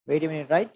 Wait a minute, right?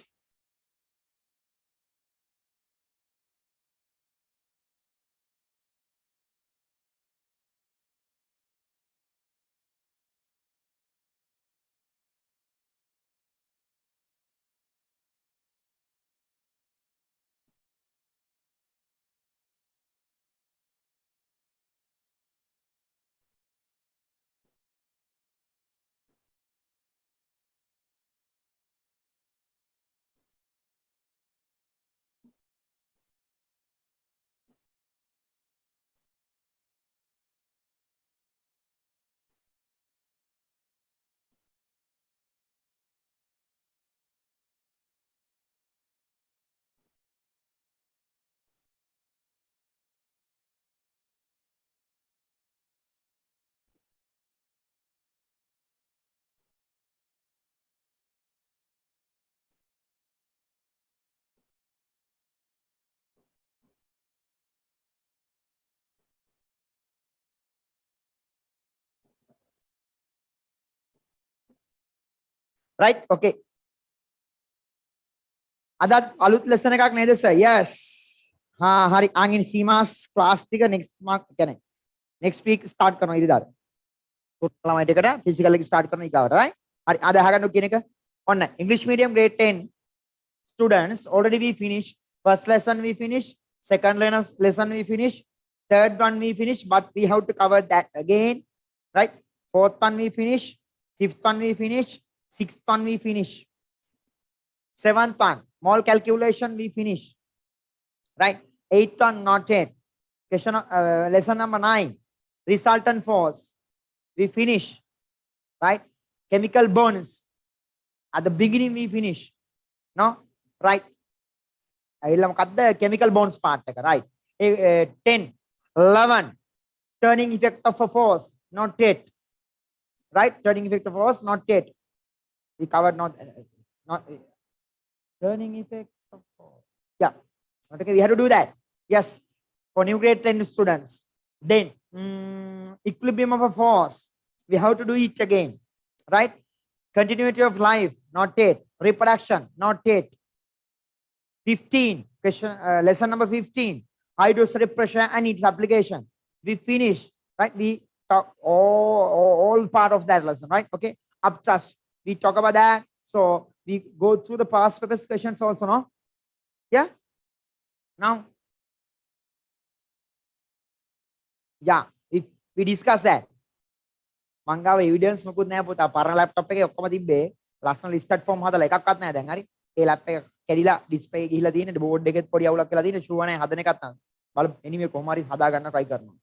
Right? Okay. Adat alut lesson එකක් නේද sir? Yes. හරි. ආන්ගෙන සීමාස් class ටික next mark කියන්නේ next week start කරනවා ඉරිදාට. ළමයිට එකට physical එක start කරනවා ඊගාවට right? හරි. අද අහගන්න කියන එක ඔන්න English medium grade 10 students already we finished. First lesson we finished, second lesson we finished, third one we finished, but we have to cover that again, right? Fourth one we finished, fifth one we finished, sixth one we finished, seventh one mole calculation we finished, right? Eighth one not yet. Question lesson number 9, resultant force we finish, right? Chemical bonds at the beginning we finish, no, right? The chemical bonds part, right? 10, 11, turning effect of a force, not yet, right? Turning effect of force, not yet. We covered not turning effect of force. Yeah, okay, we have to do that. Yes, for new grade 10 students. Then equilibrium of a force, we have to do it again, right? Continuity of life, not yet. Reproduction, not yet. 15, question, lesson number 15, hydrostatic pressure and its application. We finish, right? We talk all part of that lesson, right? Okay, upthrust, we talk about that. So we go through the past papers questions also, no? Yeah. Now, yeah, if we discuss that. මංගාව evidence මොකුත් නැහැ පුතා. පරණ laptop එකේ ඔක්කොම තිබ්බේ. ලස්සන listed form හදලා එකක්වත් නැහැ දැන්. හරි. ඒ laptop එක කැඩිලා display එක ගිහිලා තියෙන්නේ. board එකෙත් පොඩි අවුලක් වෙලා තියෙන්නේ. sure නැහැ හදන එකක් තමයි. බලමු anyway කොහොම හරි හදා ගන්න try කරනවා.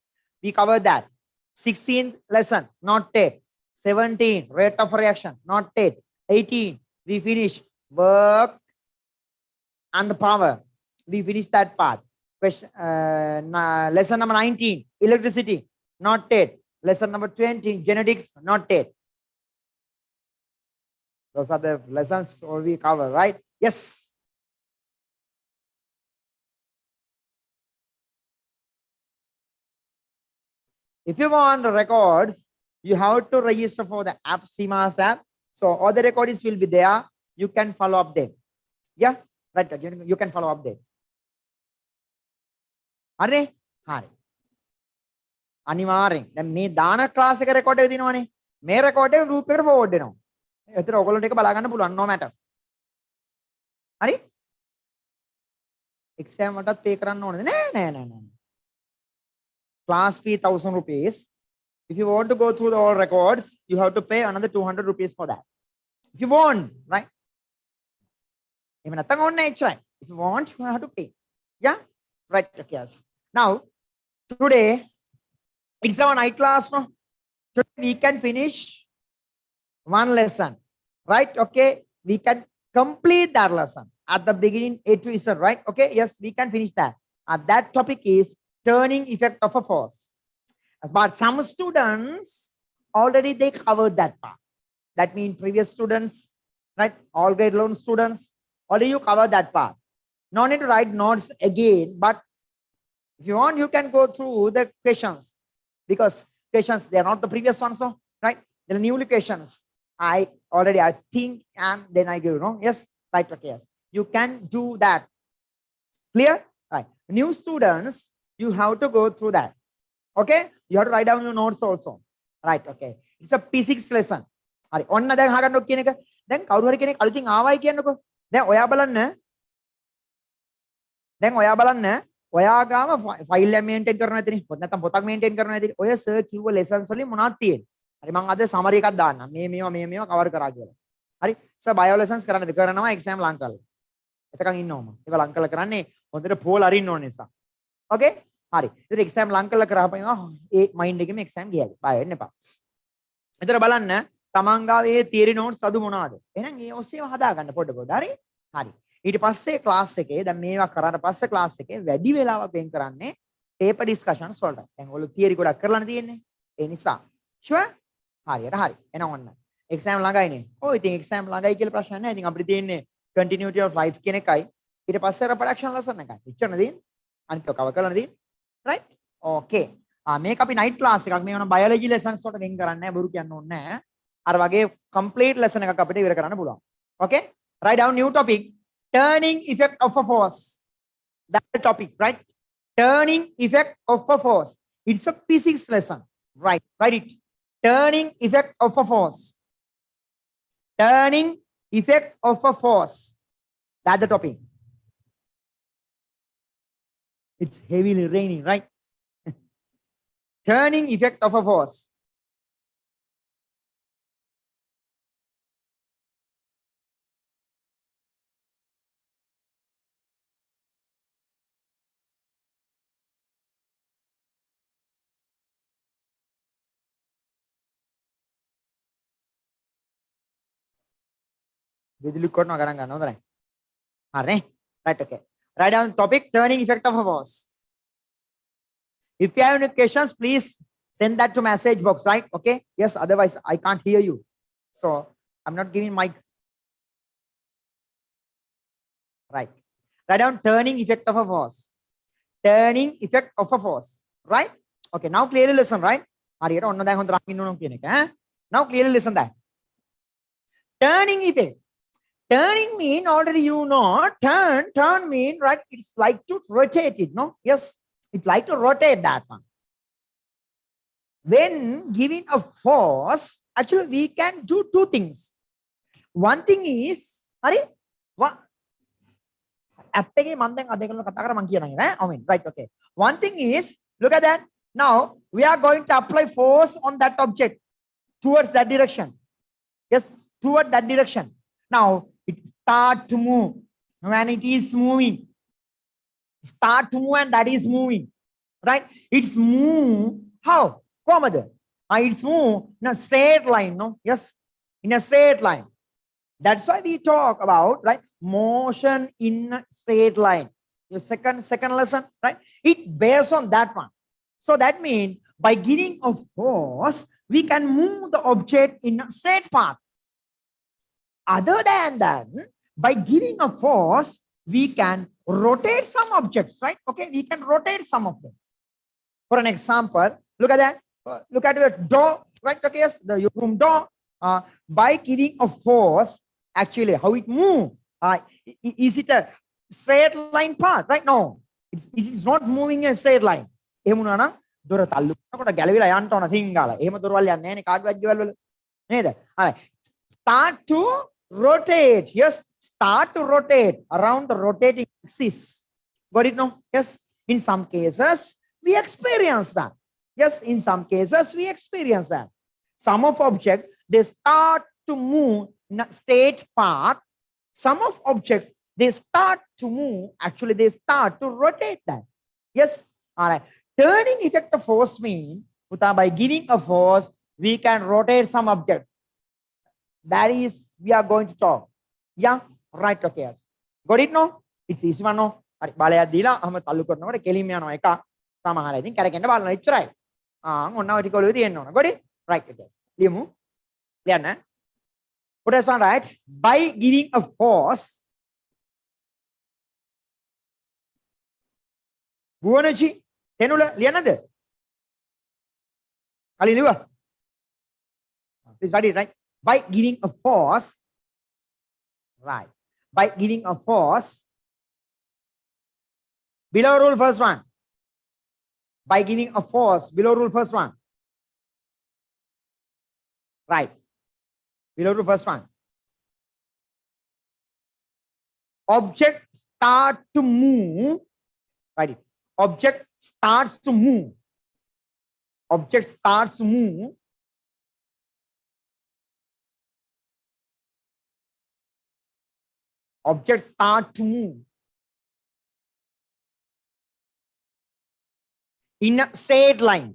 We covered that. 16th lesson not yet. 17 rate of reaction not yet. 18 we finish work and the power. We finished that part. Question lesson number 19 electricity not yet. Lesson number 20 genetics not yet. Those are the lessons we cover, right? Yes. If you want the records, you have to register for the app, CMAS app. So all the recordings will be there. You can follow up them. Yeah, right. You can follow up them. Are? Are. අනිවාර්යෙන් දැන් මේ දාන class එක record එක දිනවනේ මේ record එක group එකට forward වෙනවා. ඒතර ඔයගොල්ලන්ට ඒක බලා ගන්න පුළුවන් no matter. හරි? එක්සෑම් වලටත් පේ කරන්න ඕනද? නෑ. Class fee 1000 rupees. If you want to go through the all records, you have to pay another 200 rupees for that. If you want, right? එහෙම නැත්නම් ඕනේ එච්චරයි. If you want, you have to pay. Yeah? Right. Okay, yes. Now, today it's our night class, no? Today we can finish one lesson, right? Okay, we can complete that lesson at the beginning A to Z, right? Okay, yes, we can finish that. That topic is turning effect of a force. But some students already they covered that part. That means previous students, right? All grade 11 students already you covered that part. No need to write notes again, but if you want, you can go through the questions. Because questions, they are not the previous ones, no? Right? They are new questions. I think, and then I give, no? Yes. Right, okay, yes. You can do that. Clear? Right. New students, you have to go through that. Okay? You have to write down your notes also. Right, okay. It's a P6 lesson. හරි. ඔන්න දැන් අහගන්න ඔක් කියන එක. දැන් කවුරු හරි කෙනෙක් අලුතින් ආවයි කියන්නකෝ. දැන් ඔයා බලන්න ඔයා ගාම ෆයිල් එක මේන්ටේන් කරනවා නැතිනේ. නැත්නම් පොතක් මේන්ටේන් කරනවා නැතිනේ. ඔය සර් කිව්ව lessons වලින් මොනවද තියෙන්නේ? හරි මම අද සමරි එකක් දාන්නම්. මේවා කවර් කරා කියලා. හරි. සර් බයෝ lessons කරන්නද? කරනවා එක්සෑම් ලං කරලා. එතකන් ඉන්නවම. ඒක ලං කරලා කරන්නේ හොඳට පෝල් අරින්න ඕන නිසා. ඕකේ? හරි. ඉතින් එක්සෑම් ලං කරලා කරාපම ඒ මයින්ඩ් එකෙම එක්සෑම් ගියයි. බය වෙන්න එපා. මෙතන බලන්න තමන් ගාවේ තියරි නෝට්ස් අදු මොනවද? එහෙනම් ඒ ඔස්සේම හදාගන්න පොඩ. හරි? හරි. ඊට පස්සේ ක්ලාස් එකේ දැන් මේවා කරාට පස්සේ ක්ලාස් එකේ වැඩි වෙලාවක් වෙන් කරන්නේ පේපර් ඩිස්කෂන්ස් වලට. දැන් ඔයගොල්ලෝ තියරි ගොඩක් කරලානේ තියෙන්නේ. ඒ නිසා. ෂුවර්? හරියට හරි. එහෙනම් ඔන්න. එක්සෑම් ළඟයිනේ. ඔය ඉතින් එක්සෑම් ළඟයි කියලා ප්‍රශ්න නැහැ. ඉතින් අපිට තියෙන්නේ continuity of life කියන එකයි. ඊට පස්සේ reproduction lesson එකයි. එච්චරනේ තියෙන්නේ. අනිත් එක කවර් කරලානේ තියෙන්නේ. right? okay. මේක අපි night class එකක්. මේක නම් biology lessons වලට වෙන් කරන්නේ නැහැ. බොරු කියන්න ඕනේ නැහැ. අර වගේ complete lesson එකක් අපිට ඉවර කරන්න පුළුවන්. okay? write down new topic. Turning effect of a force. That's the topic, right? Turning effect of a force. It's a physics lesson. Right. Write it. Turning effect of a force. Turning effect of a force. That's the topic. It's heavily raining, right? Turning effect of a force. විදුලි කොටනවා ගණන් ගන්න හොඳයි. හරි. right okay. Write down topic turning effect of a force. If you have any questions, please send that to message box, right? Okay? Yes, otherwise I can't hear you. So I'm not giving mic. Right. Write down turning effect of a force. Turning effect of a force. Right? Okay, now clearly listen, right? හරියට ඔන්න දැන් හොඳට අහන්න ඕන කියන එක ඈ. Now clearly listen that. Turning effect. Turning mean already you know. Turn mean, right? It's like to rotate it, no? Yes, it's like to rotate that one. When giving a force, actually we can do two things. One thing is, හරි? app එකේ මම දැන් අද ඒගොල්ලෝ කතා කරා මම කියනවා නේ. I mean, right, okay. One thing is, look at that. Now we are going to apply force on that object towards that direction. Yes, toward that direction. Now it start to move. When it is moving, start to move and that is moving, right? It's move. How? කොහමද? It's move in a straight line, no? Yes, in a straight line. That's why we talk about, right, motion in a straight line. Your second lesson, right? It bears on that one. So that means by giving a force, we can move the object in a straight path. Other than that, by giving a force, we can rotate some objects, right? Okay, we can rotate some of them. For an example, look at that. Look at the door, right? Okay, yes, your room door. By giving a force, actually, how it moves. Is it a straight line path? Right? No, it's not moving in a straight line. එහෙම වුණා නම් දොර තල්ලු කරනකොට ගැලවිලා යන්න ඕන තින්ගාලා. එහෙම දොරවල් යන්නේ නැහැ නේ කාගේවත් ගෙවල් වල. නේද? හරි. Start to rotate. Yes, start to rotate around the rotating axis. Got it? No? Yes. In some cases, we experience that. Yes, in some cases, we experience that. Some of objects, they start to move in a straight path. Some of objects, they start to move. Actually, they start to rotate that. Yes. All right. Turning effect of force means, by giving a force, we can rotate some objects. That is, we are going to talk. Yeah, right, okay. Yes. Got it, no? It's easy one, no? හරි බලයක් දීලා අහම තල්ලු කරනකොට කෙලින්ම යනවා එක. සමහර ඉතින් කරකෙන්න බලනවා ඉච්චරයි. ඔන්න ඔය ටික ඔළුවේ තියෙන්න ඕන. got it? Right, okay. ලියමු. ලියන්න. Put this one right. By giving a force, ගුවනචි තෙනුල ලියන්නද? කලින් ලියුවා. Please write it right. By giving a force, right? by giving a force. Below rule first one. By giving a force. Below rule first one. Right. Below rule first one. Object start to move. Right. Object starts to move. Object starts to move. Object start to move in a straight line.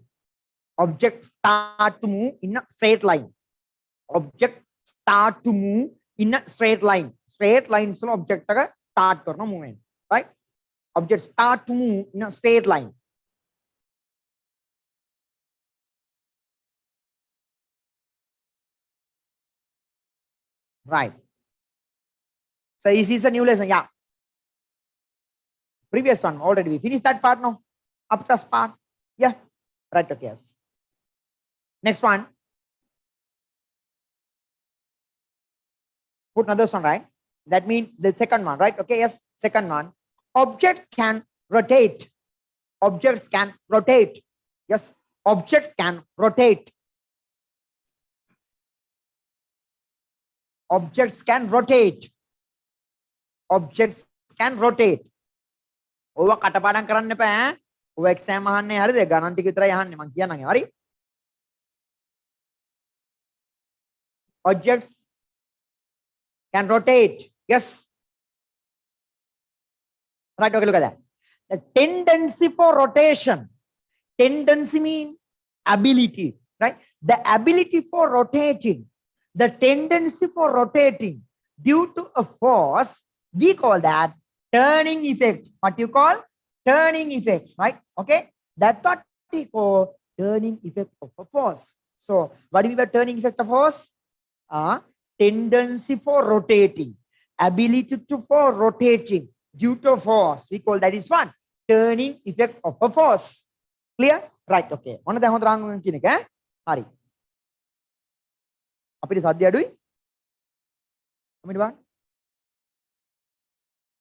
Object start to move in a straight line. Object start to move in a straight line. Straight lines no object का start करना movement, right? Object start to move in a straight line. Right. So this is a new lesson. Yeah. Previous one already we finished that part now. Upthrust part. Yeah. Right. Okay. Yes. Next one. Put another one, right? That means the second one, right? Okay. Yes. Second one. Object can rotate. Objects can rotate. Yes. Object can rotate. Objects can rotate. Objects can rotate. ඕවා කටපාඩම් කරන්න එපා ඈ. ඔය exam අහන්නේ හරිද? ගණන් ටික විතරයි අහන්නේ මං කියනනම් හරි. Objects can rotate. Yes. Right, okay, look at that. The tendency for rotation. Tendency means ability, right? The ability for rotating. The tendency for rotating due to a force, we call that turning effect. What you call? Turning effect, right? Okay. That's what we call turning effect of a force. So what do we mean by turning effect of force? Tendency for rotating. Ability to for rotating due to force. We call that is one. Turning effect of a force. Clear? Right, okay. මොන දැන් හොඳ රාංගුවෙන් කියන එක ඈ? හරි. අපිට සද්ද අඩුයි. කොහොමද බලන්න?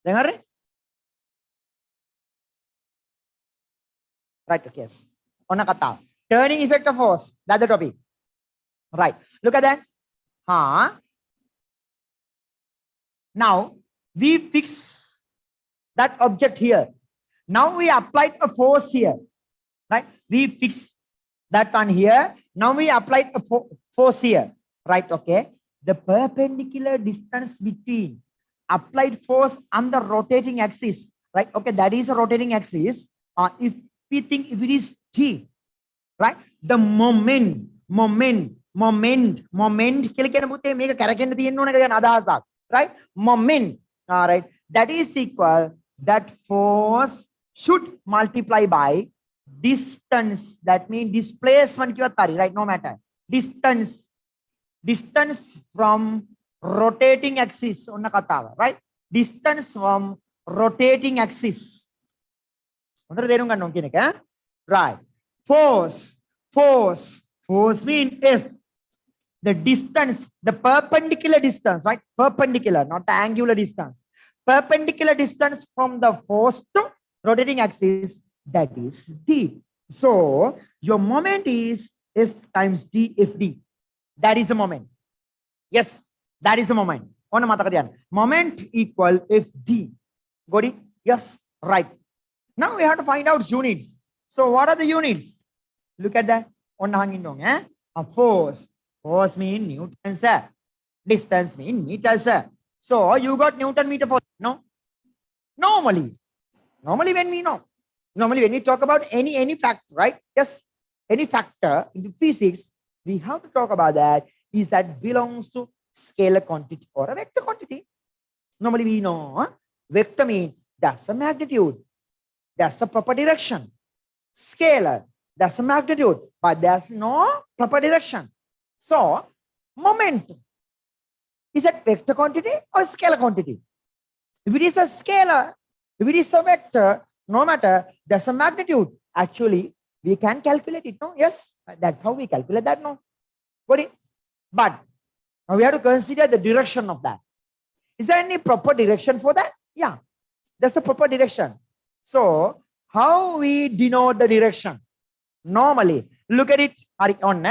දැන් හරි? Right, okay, yes. ඔන්න කතාව. Turning effect of force. That's the topic. Right. Look at that. Now we fix that object here. Now we applied a force here. Right? We fix that one here. Now we applied a force here. Right? Okay. The perpendicular distance between applied force on the rotating axis. Right? Okay. That is a rotating axis. If we think if it is T, right? The moment කියලා කියන පුතේ මේක කරකෙන්න තියෙන්න ඕන කියන අදහසක්. Right? Moment. Right? That is equal. That force should multiply by distance. That means displacement කිව්වත් හරි. Right? No matter. Distance from rotating axis. ඔන්න කතාව. Right? Distance from rotating axis. හොඳට තේරුම් ගන්න ඕන කියන එක. Right. Force means F. The distance, the perpendicular distance, right? Perpendicular, not the angular distance. Perpendicular distance from the force to rotating axis, that is D. So your moment is F times D FD. That is the moment. Yes, that is the moment. ඔන්න මතක තියන්න. Moment equal FD. Got it? Yes, right. Now we have to find out units. So what are the units? Look at that. ඔන්න අහන් ඉන්න ඕනේ ඈ. A force. Force means Newton, sir. Distance means meter, sir. So you got Newton meter force, no? Normally when we know, normally when we talk about any factor, right? Yes, any factor in physics, we have to talk about that. Is that belongs to scalar quantity or a vector quantity? Normally we know vector means that's a magnitude, that's a proper direction. Scalar, that's a magnitude, but there's no proper direction. So, moment, is that vector quantity or scalar quantity? If it is a scalar, if it is a vector, no matter, there's a magnitude. Actually, we can calculate it, no? Yes, that's how we calculate that, no? Got it? But now we have to consider the direction of that. Is there any proper direction for that? Yeah, that's the proper direction. So how we denote the direction? Normally, look at it. හරි ඔන්න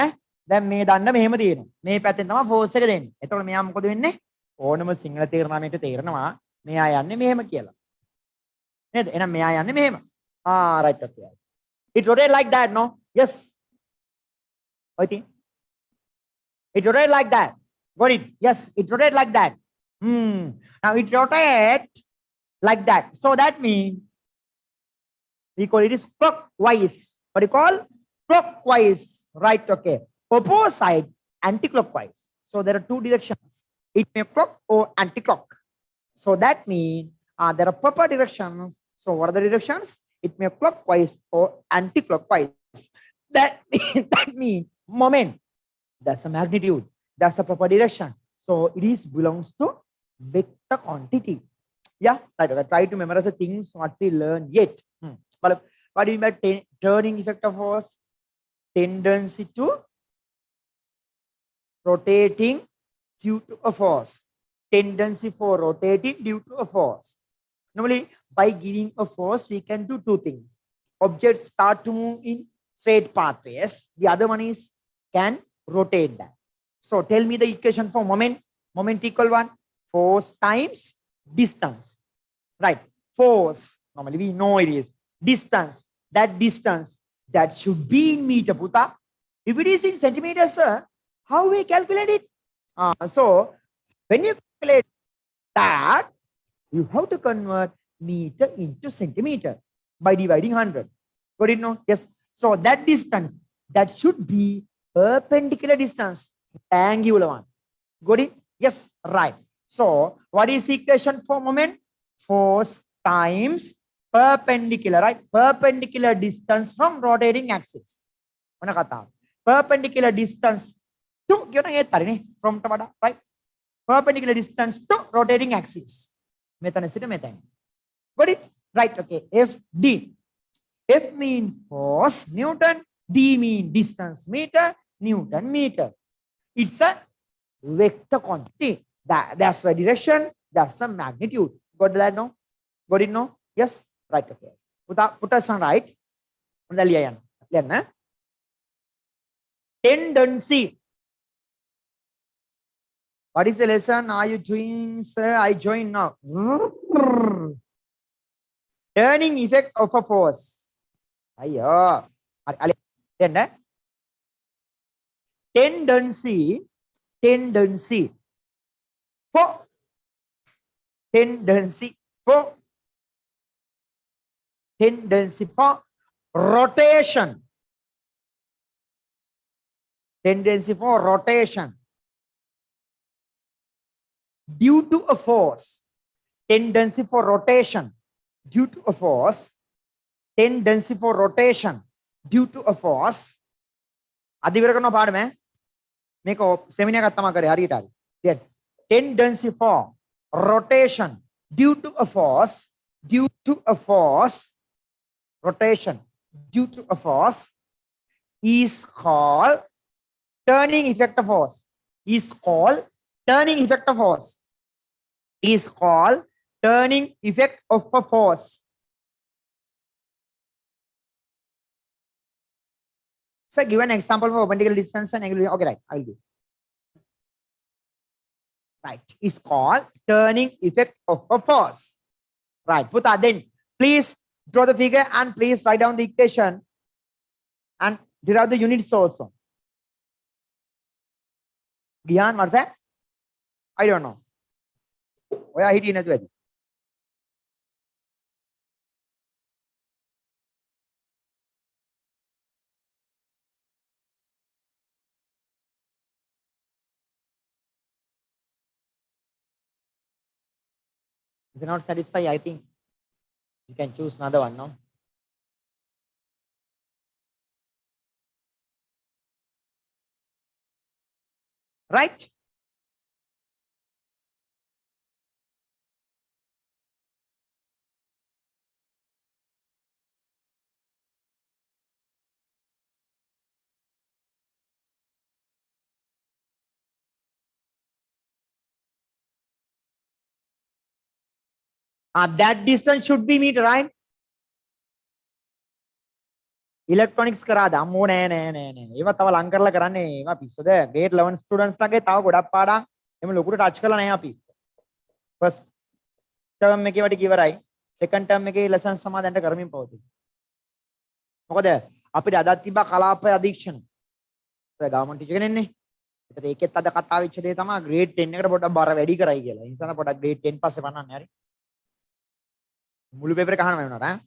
දැන් මේ දන්න මෙහෙම තියෙනවා. මේ පැත්තෙන් තමයි ෆෝස් එක දෙන්නේ. එතකොට මෙයා මොකද වෙන්නේ? ඕනම සිංහල තීරණාමයට තේරෙනවා මෙයා යන්නේ මෙහෙම කියලා. නේද? එහෙනම් මෙයා යන්නේ මෙහෙම. Right, okay. It rotate like that, no? Yes. I think it rotate like that. Got it? Yes, it rotate like that. Now it rotate like that. So that means we call it is clockwise. What do you call? Clockwise. Right, okay. Opposite, anti-clockwise. So there are two directions. It may clock or anti-clock. So that means there are proper directions. So what are the directions? It may clockwise or anti-clockwise. That means moment. That's a magnitude. That's a proper direction. So it is belongs to vector quantity. Yeah, right. Okay. Try to memorize the things what we learned yet. But what do you mean by turning effect of force? Tendency to rotating due to a force. Tendency for rotating due to a force. Normally, by giving a force, we can do two things. Objects start to move in straight pathways. The other one is can rotate that. So tell me the equation for moment. Moment equal one. Force times distance. Right. Force. Normally we know it is distance. That distance that should be in meter, Puta. If it is in centimeters, sir, how we calculate it? So when you calculate that, you have to convert meter into centimeter by dividing 100. Got it? No? Yes. So that distance that should be perpendicular distance, angular one. Got it? Yes. Right. So what is the equation for moment? Force times perpendicular, right? Perpendicular distance from rotating axis. Mana kata? Perpendicular distance to from tada, right? Perpendicular distance to rotating axis. Methane sita methane. Got it? Right. Okay. FD. F mean force Newton. D mean distance meter. Newton meter. It's a vector quantity. That's the direction. That's the magnitude. Got that? No? Got it? No? Yes. Right. Okay. Put us on right. Tendency. What is the lesson? Are you doing, sir? I join now. Turning effect of a force. Ayyo. Tendency. Tendency for rotation. Tendency for rotation due to a force. Tendency for rotation due to a force. Tendency for rotation due to a force. අදිවර කරන පාඩම මේක සෙමිනාර් එකක් තමයි කරේ හරියට හරි. then tendency for rotation due to a force, rotation due to a force is called turning effect of force. Is called turning effect of force. Is called turning effect of a force. So give an example for perpendicular distance and angle. Okay, right. I will do. Right. It's called turning effect of a force. Right. Put that then. Please draw the figure and please write down the equation and derive the units also. Gyan, what's that? I don't know. Where are you in? If you're not satisfied, I think you can choose another one, no? Right? That distance should be meter, right? Electronics කරාද අම්මෝ නෑ ඒවා තව ලං කරලා කරන්නේ ඒවා පිස්සුද grade 11 students ලාගේ තව ගොඩක් පාඩම් එමෙ ලොකුට ටච් කරලා නැහැ අපි ෆස්ට් ටර්ම් එකේ වටි ඉවරයි සෙකන්ඩ් ටර්ම් එකේ ලෙසන්ස් සමා දැන්ට කරමින් පවතී මොකද අපිට අදත් තිබ්බා කලාප අධීක්ෂණ ගවර්න්මන්ට් ටීචර් කෙනෙක් නේ ඒතර ඒකෙත් අද කතා වෙච්ච දේ තමයි grade 10 එකට පොඩ්ඩක් බර වැඩි කරයි කියලා ඒ නිසා පොඩ්ඩක් grade 10 පස්සේ පන්නන්නේ හරි මුළු පේපර් එක අහන්න වෙනවා ඈ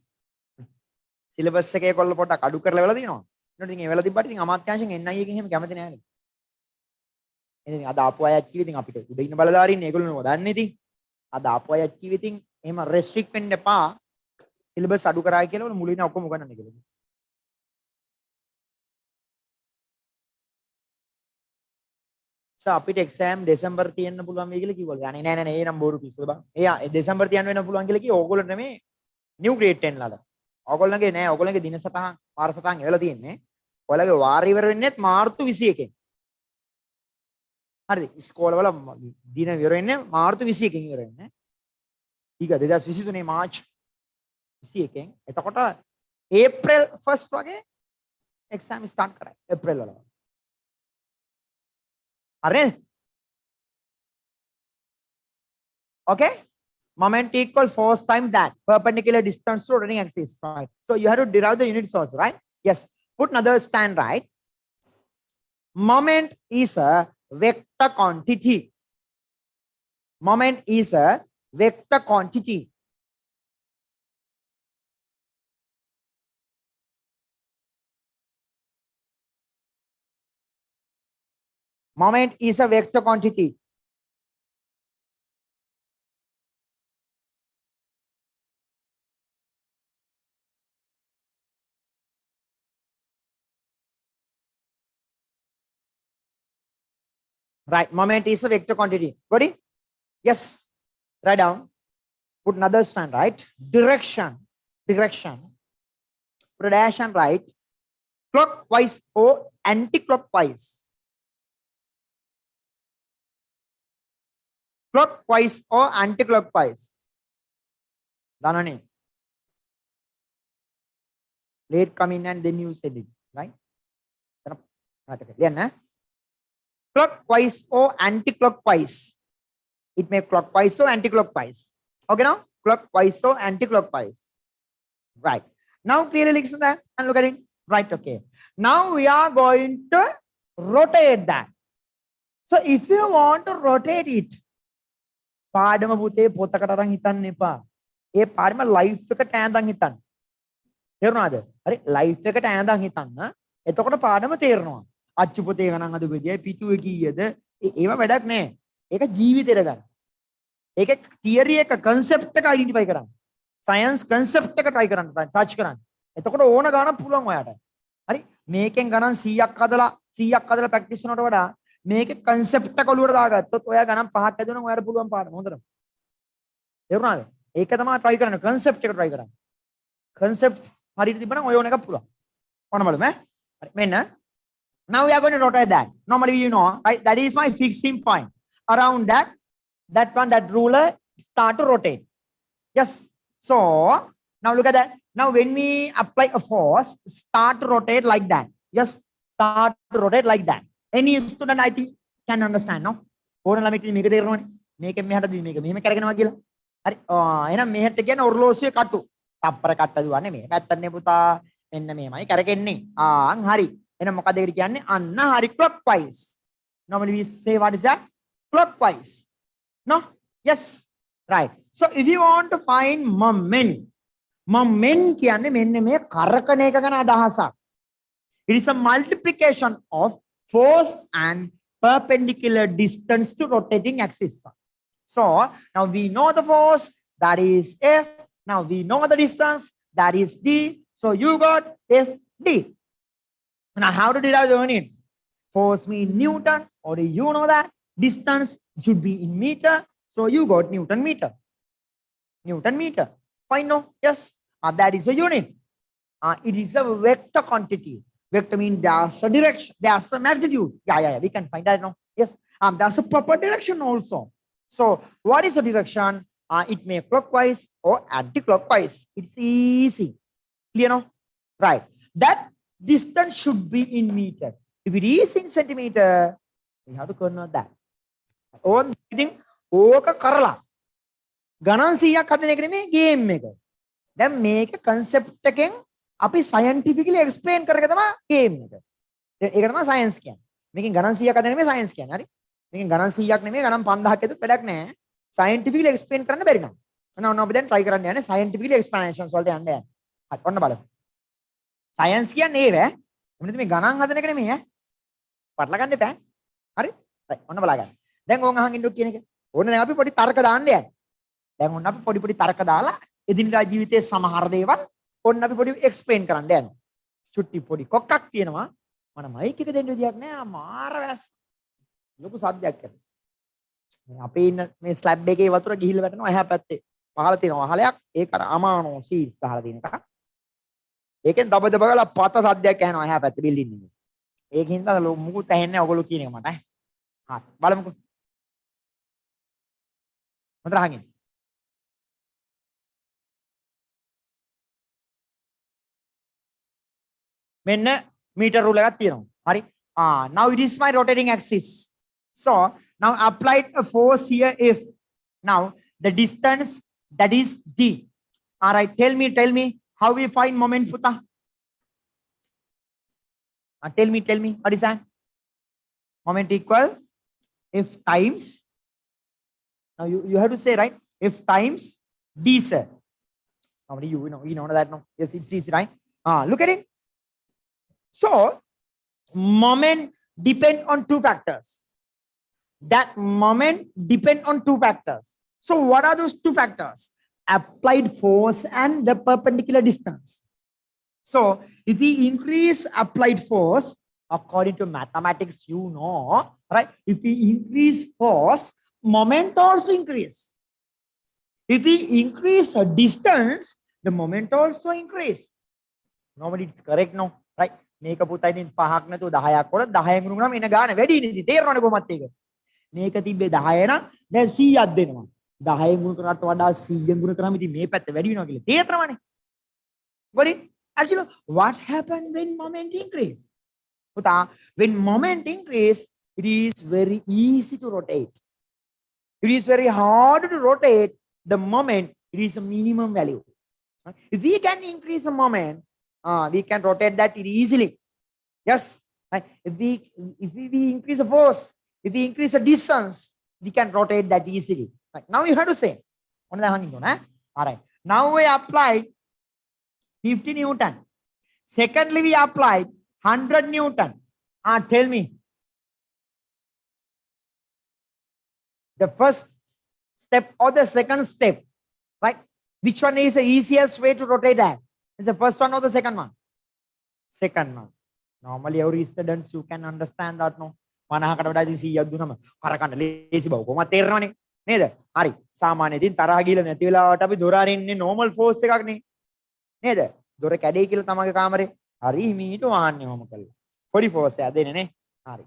සිලබස් එකේ කොල්ල පොඩ්ඩක් අඩු කරලා වෙලා දිනවා. ඊට ඉතින් ඒ වෙලා තිබ්බට ඉතින් අමාත්‍යාංශයෙන් NI එකකින් එහෙම කැමති නැහැ නේ. ඉතින් අද ආපු අය කිව්ව ඉතින් අපිට උඩ ඉන්න බලධාරීන් ඒගොල්ලෝ දන්නේ ඉතින්. අද ආපු අය කිව්ව ඉතින් එහෙම රෙස්ට්‍රික්ට් වෙන්න එපා. සිලබස් අඩු කරායි කියලා මුලින් ඔක්කොම උගන්වන්න කියලා. අපිට එක්සෑම් දෙසැම්බර් තියන්න පුළුවන් වෙයි කියලා කිව්වලු. අනේ නෑ නෑ ඒ නම් බෝරු පිස්සුද බං. ඒ දෙසැම්බර් තියන්න වෙන්න පුළුවන් කියලා කිව්ව ඕගොල්ලෝ නෙමේ නිව් ග්‍රේඩ් 10 ලාද. ඔයගොල්ලන්ගේ නෑ ඔයගොල්ලන්ගේ දින සටහන් වාර සටහන් එවලා තියෙන්නේ. ඔයාලගේ වාර ඉවර වෙන්නේත් මාර්තු 21කින්. හරිද? ඉස්කෝලවල දින ඉවර වෙන්නේ මාර්තු 21කින් ඉවර වෙන්නේ. ඊක 2023 මාර්ච් 21කින්. එතකොට ඒප්‍රිල් 1st වගේ එක්සෑම් ස්ටාර්ට් කරයි. ඒප්‍රිල් වල. හරිද? Okay? Moment equal force times that perpendicular distance to rotating axis, right? So you have to derive the units also, right? Yes. Put another stand, right? Moment is a vector quantity. Moment is a vector quantity. Moment is a vector quantity. Right, moment is a vector quantity. Got it? Yes. Write down. Put another stand, right? Direction. Direction. Put a dash and write clockwise or anti-clockwise. Clockwise or anti-clockwise. Danani. Late come in and then you said it, right? Yeah, clockwise or anti-clockwise. It may clockwise or anti-clockwise. Okay now? Clockwise or anti-clockwise. Right. Now clearly listen that and look at it. Right, okay. Now we are going to rotate that. So if you want to rotate it, පාඩම පුතේ පොතකට අරන් හිතන්න එපා. ඒ පාඩම life එකට ඈඳන් හිතන්න. තේරුණාද? හරි ලයිෆ් එකට ඈඳන් හිතන්න. එතකොට පාඩම තේරෙනවා. අච්චු පොතේ ගණන් අද බෙදියයි පිටුවේ කීයද? ඒව වැඩක් නෑ. ඒක ජීවිතේට ගන්න. ඒක තියරි එක concept එක identify කරන්න. science concept එක try කරන්න. touch කරන්න. එතකොට ඕන ගණන් පුළුවන් ඔයාට. හරි මේකෙන් ගණන් 100ක් හදලා practice කරනවට වඩා මේකේ concept එක ඔලුවට දාගත්තොත් ඔයා ගණන් 5ක් හදුනම ඔයාට පුළුවන් පාඩම හොඳට. තේරුණාද? ඒක තමයි try කරන්න. concept එක try කරන්න. concept හරියට තිබ්බනම් ඔය ඕන එකක් පුළුවන්. ඔන්න බලමු ඈ. හරි මෙන්න now we are going to rotate that. Normally you know, right? That is my fixing point. Around that ruler start to rotate. Yes. So now look at that. Now when we apply a force, start to rotate like that. Yes. Start to rotate like that. Any student I think can understand, no? ඕන ළමෙක් මේක තේරෙනවනේ. මේකෙන් මෙහාට දී මේක මෙහෙම කරගෙනවා කියලා. හරි. එහෙනම් මෙහෙට කියන ඔර්ලෝසුවේ කටු. තප්පර කට්ට දුවන්නේ මේ පැත්තනේ පුතා. මෙන්න මෙහෙමයි කරගෙන්නේ. හරි. එහෙනම් මොකද ඒකට කියන්නේ? අන්න හරි clockwise. Normally we say what is that? Clockwise. No? Yes. Right. So if you want to find moment කියන්නේ මෙන්න මේ කරකන එක ගැන අදහසක්. It is a multiplication of force and perpendicular distance to rotating axis. So now we know the force, that is F. Now we know the distance, that is D. So you got FD. Now how to derive the units? Force mean Newton, or you know that. Distance should be in meter. So you got Newton meter. Newton meter. Fine, no? Yes. That is a unit. It is a vector quantity. Vector means there's a direction, there's a magnitude. Yeah. We can find that now. Yes. There's a proper direction also. So what is the direction? it may clockwise or anti-clockwise. It's easy. Clear now? Right. That distance should be in meter. If it is in centimeter, we have to convert that. On ඉතින් ඕක කරලා ගණන් 100ක් හදන එක නෙමෙයි game එක. දැන් මේක concept එකෙන් අපි scientifically explain කරගෙන තමයි ගේම් එක. ඒක තමයි science කියන්නේ. මේකෙන් ගණන් 100ක් හදන නෙමෙයි science කියන්නේ. හරි? මේකෙන් ගණන් 100ක් නෙමෙයි ගණන් 5000ක් ඇතුත් වැඩක් නැහැ. scientifically explain කරන්න බැරි නම්. ඔන්න අපි දැන් try කරන්න යන්නේ scientifically explanations වලට යන්න යන්නේ. හරි ඔන්න බලමු. science කියන්නේ ඒව එමුනේ මේ ගණන් හදන එක නෙමෙයි ඈ. පටල ගන්න එපා. හරි? right ඔන්න බලා ගන්න. දැන් ඕන් අහන් ඉන්නු කියන එක. ඕන දැන් අපි පොඩි තර්ක දාන්න යන්නේ. දැන් ඔන්න අපි පොඩි තර්ක දාලා එදිනදා ජීවිතයේ සමහර දේවල් ඔන්න අපි පොඩි එක්ස්ප්ලেইন කරන්න යනවා. චුට්ටි පොඩි කොක්කක් තියෙනවා. මම මයික් එක දෙන්න විදියක් නෑ. මාර වැස්. ලොකු සද්දයක් ඇති. මේ අපේ ඉන්න මේ ස්ලැබ් එකේ වතුර ගිහිල්ලා වැටෙනවා එහා පැත්තේ. පහළ තියෙන වහලයක් ඒක අර අමානෝ සීල්ස් ගහලා තියෙන එක. ඒකෙන් දබ දබ ගාලා පත සද්දයක් ඇහෙනවා එහා පැත්තේ බිල්ඩින් එකේ. ඒකින් තමයි මුකුත් ඇහෙන්නේ නැහැ ඔයගොල්ලෝ කියන එක මට ඈ. හරි බලමුකෝ. හොඳට අහගන්න. මෙන්න meter rule එකක් තියෙනවා. හරි? Now it is my rotating axis. So now applied a force here if now the distance that is d. All right, tell me how we find moment, Puta. Tell me what is that? Moment equal if times. Now you have to say, right? If times d, sir. How many you know that no? Yes, it's easy, right? Look at it. So moment depend on two factors. That moment depend on two factors. So what are those two factors? Applied force and the perpendicular distance. So if we increase applied force, according to mathematics, you know, right? If we increase force, moment also increase. If we increase a distance, the moment also increase. Normally it's correct, no? Right? මේක පුතයි ඉතින් 5ක් නැතුව 10ක් වල 10න් ගුණුනම එන ගාන වැඩි නේ. තේරෙනවනේ කොහොමද ඒක? මේක තිබ්බේ 10 නම් දැන් 100ක් දෙනවා. 10න් ගුණ කරාට වඩා 100න් ගුණ කරාම ඉතින් මේ පැත්ත වැඩි වෙනවා කියලා තේරෙනවනේ. Got it? Actually, what happened when moment increase? පුතා, when moment increase, it is very easy to rotate. It is very hard to rotate the moment. It is a minimum value. If we can increase the moment, we can rotate that easily. Yes. Right? If we increase the force, if we increase the distance, we can rotate that easily. Right? Now you have to say. All right. Now we applied 50 Newton. Secondly, we applied 100 Newton. Tell me. The first step or the second step. Right? Which one is the easiest way to rotate that? Is the first one or the second one? Second one. Normally every students you can understand that no. 50කට වඩා ඉතින් 100ක් දුන්නම කරකන්න ලේසි බව කොහොමද තේරෙනවනේ නේද? හරි. සාමාන්‍ය ඉතින් තරහ ගිහලා නැති වෙලාවට අපි දොර අරින්නේ normal force එකක් නේ. නේද? දොර කැඩේ කියලා තමගේ කාමරේ. හරි මීට වහන්නේ ඔහොම කළා. පොඩි force එකක් දෙන්නේ නේ. හරි.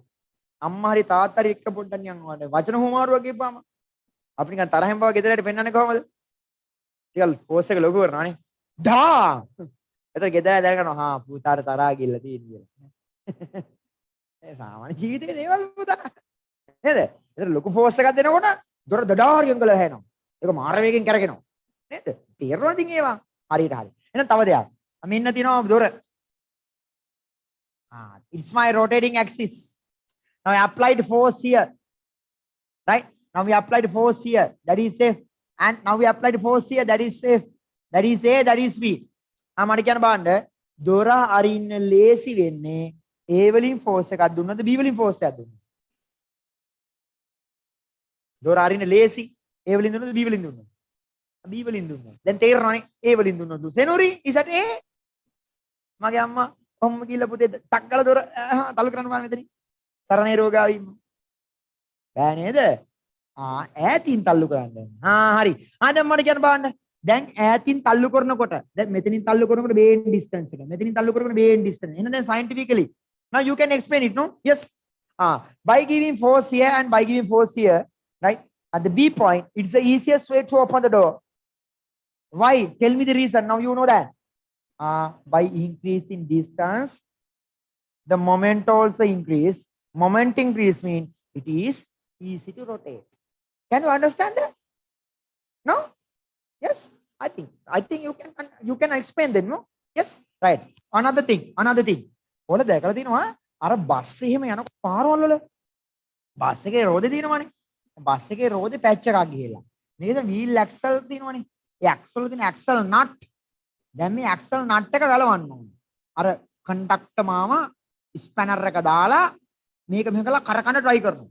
අම්මා හරි තාත්තා හරි එක්ක පොඩ්ඩක් නිකන් වඩ වචන හුමාරුවක් කියපුවාම අපි නිකන් තරහෙන් බව ගෙදරට පෙන්නන්නේ කොහමද? ටිකක් force එක ලොකු කරනවානේ. දා එතකොට ගෙදර දැනගනවා පුතාට තරහා ගිල්ල තියෙන කියලා. ඒ සාමාන්‍ය ජීවිතේ දේවල් පුතා. නේද? එතකොට ලොකු ෆෝස් එකක් දෙනකොට දොර දඩාරියෙන් ගල හැනවා. ඒක මාර වේගෙන් කරකිනවා. නේද? තේරෙනවද ඉතින් ඒවා? හරියට හරි. එහෙනම් තව දෙයක්. මෙන්න තියෙනවා දොර. It's my rotating axis. Now I applied force here. Right? Now we applied force here. That is safe. And now we applied force here. That is safe. That is A, that is B. මට කියන්න බලන්න දොර අරින්න ලේසි වෙන්නේ A වලින් force එකක් දුන්නද B වලින් force එකක් දුන්නද? දොර අරින්න ලේසි A වලින් දුන්නද B වලින් දුන්නද? B වලින් දුන්නා. දැන් තේරෙනවනේ A වලින් දුන්නොත් සෙනුරි is at A. මගේ අම්මා කොහොම කියලා පුතේ ටක් ගාලා දොර තල්ලු කරන්න බෑ මෙතනින්. තරණේ රෝගාවීම. බෑ නේද? ඈතින් තල්ලු කරන්න. හරි. දැන් මට කියන්න බලන්න. දැන් ඈතින් තල්ලු කරනකොට දැන් මෙතනින් තල්ලු කරනකොට බේන් ඩිස්ටන්ස් එක මෙතනින් තල්ලු කරනකොට බේන් ඩිස්ටන්ස් එහෙනම් දැන් scientifically now you can explain it no yes by giving force here and by giving force here right At the B point, it's the easiest way to open the door. Why? Tell me the reason. Now you know that. By increasing distance, the moment also increase. Moment increase means it is easy to rotate. Can you understand that? No? Yes? I think you can explain them, no? Yes? Right. Another thing. ඔයාලා දැකලා තියෙනවා අර bus එහෙම යන පාරවල් වල bus එකේ රෝදේ තියෙනවනේ. බස් එකේ රෝදේ පැච් එකක් ගිහලා. මේකද වීල් ඇක්සල් තියෙනවනේ. ඒ ඇක්සල් වල තියෙන ඇක්සල් නට්. දැන් මේ ඇක්සල් නට් එක ගලවන්න ඕනේ. අර කන්ඩක්ටර් මාම ස්පැනර් එක දාලා මේක මෙහෙකලා කරකන්න try කරනවා.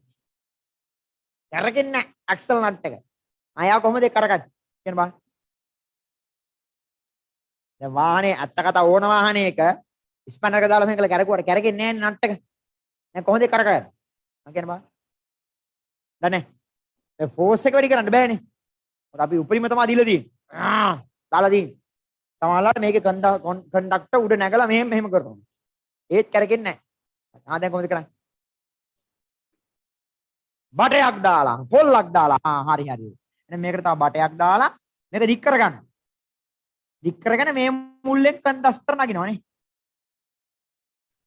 කරකෙන්නේ නැහැ ඇක්සල් නට් එක. ආයා කොහොමද ඒක කරකන්නේ? කියන බලන්න. දැන් වාහනේ අත්ත කතා ඕන වාහනයක ස්පැනර් එක දාලා මේකලා කරකුවට කරකෙන්නේ නැහැ නට් එක. දැන් කොහොමද ඒක කරකන්නේ? මම කියන බලන්න. දන්නේ. ඒ ෆෝස් එක වැඩි කරන්න බෑනේ. මොකද අපි උපරිම තමයි දීලා තියෙන්නේ. දාලා තියෙන්නේ. සමහරවිට මේකේ කන්ඩක්ටර් උඩ නැගලා මෙහෙම කරනවා. ඒත් කරකෙන්නේ නැහැ. දැන් කොහොමද කරන්නේ? බටයක් දාලා පොල්ලක් දාලා හරි. එහෙනම් මේකට තව බටයක් දාලා මේක දික් කරගන්න. දික් කරගෙන මේ මුල්ලෙන් කන්ඩස්ටර් නගිනවනේ.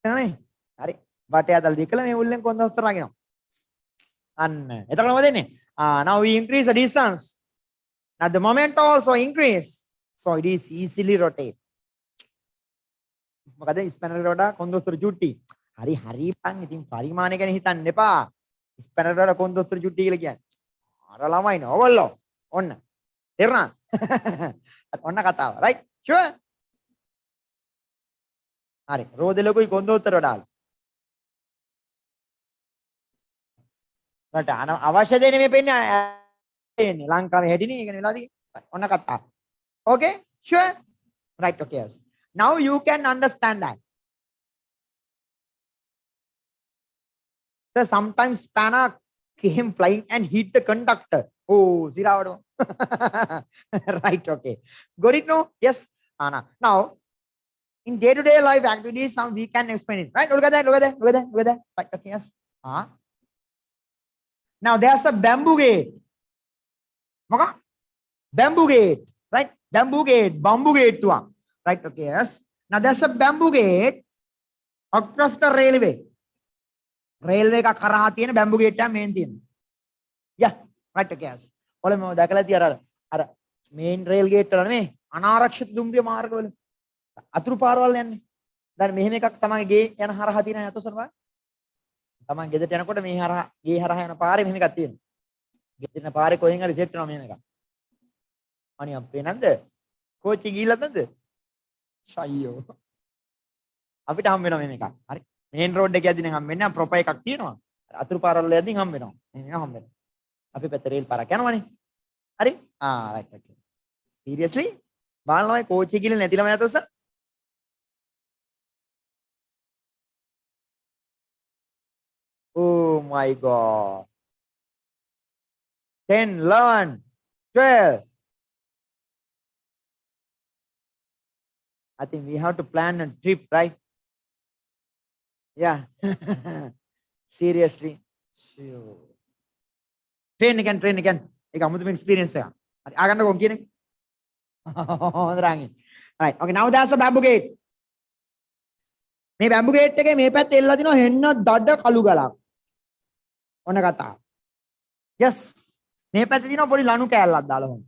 නේද? හරි. බටය දාලා දික් කළා මේ මුල්ලෙන් කන්ඩස්ටර් නගිනවා. අන්න. එතකොට මොකද වෙන්නේ? Now we increase the distance. Now the moment also increase. So it is easily rotate. මොකද ස්පැනර් එකට වඩා කොන්දොස්තර චුට්ටි. හරි බං. ඉතින් පරිමාණය ගැන හිතන්න එපා. ස්පැනර් වල කොන්දොස්තර චුට්ටි කියලා කියන්නේ. අර ළමයිනේ ඕගොල්ලෝ. ඔන්න. තේරුණාද? ඔන්න කතාව. right? sure? හරි. රෝදේ ලොකුයි කොන්දොස්තර වඩා. රට අවශ්‍ය දෙන්නේ මේ පෙන්නේ ලංකාවේ හැදිනේ ඒක නෙලාද ඔන්න කතාව. okay? sure? right. okay. yes. Now you can understand that. So sometimes spanner came flying and hit the conductor. Oh, Ziravado. right, okay. Got it? No? Yes. Anna. Now, in day-to-day life activities, we can explain it. Right? Look at that. Right, okay, yes. Now, there's a bamboo gate. Okay? Bamboo gate. Right? Bamboo gate to one. Right, okay, yes. Now, there's a bamboo gate across the railway. Railway ka කරහා තියෙන bamboo gate එක main තියෙන. Yeah, right, okay, yes. ඔයාලා මම දැකලා තියලා අර main rail gate වල නෙමෙයි අනාරක්ෂිත දුම්රිය මාර්ගවල අතුරු පාරවල් යන්නේ. දැන් මෙහෙම එකක් තමයි ගේ යන හරහා තියෙන යතොසන බලන්න. තමන් ගෙදරට යනකොට මේ හරහා ගේ හරහා යන පාරේ මෙහෙම එකක් තියෙනවා. ගෙදර යන පාරේ කොහෙන් හරි සෙට් වෙනවා මෙහෙම එකක්. අනේ අපේ නැන්ද? කෝච්චි ගිහිල්ලාද නැද්ද? ෂයියෝ. අපිට හම් වෙනවා මෙහෙම එකක්. හරි. මේන් රෝඩ් එකේ යද්දී නම් හම් වෙන්නේ නැහැ ප්‍රොපර් එකක් තියෙනවා. අතුරු පාරවල යද්දී හම් වෙනවා. එහෙනම් හම් වෙනවා. අපි පැත්තේ රේල් පාරක් යනවනේ. හරි? right, okay. seriously? බලනවා කෝච්චි ගිහින් නැතිලම යතොස? oh my god. 10, 11, 12. I think we have to plan a trip, right? Yeah. seriously. Sure. Train again. ඒක අමුතුම experience එකක්. හරි ආගන්නකෝ කියන්නේ. හොඳයි. right. okay, now there's a bamboo gate. මේ bamboo gate එකේ මේ පැත්තේ එල්ලලා තිනවා හෙන්න දඩ කළු ගලක්. ඔන්න කතාව. yes. මේ පැත්තේ තිනවා පොඩි ලණු කෑල්ලක් දාලා හොන්න.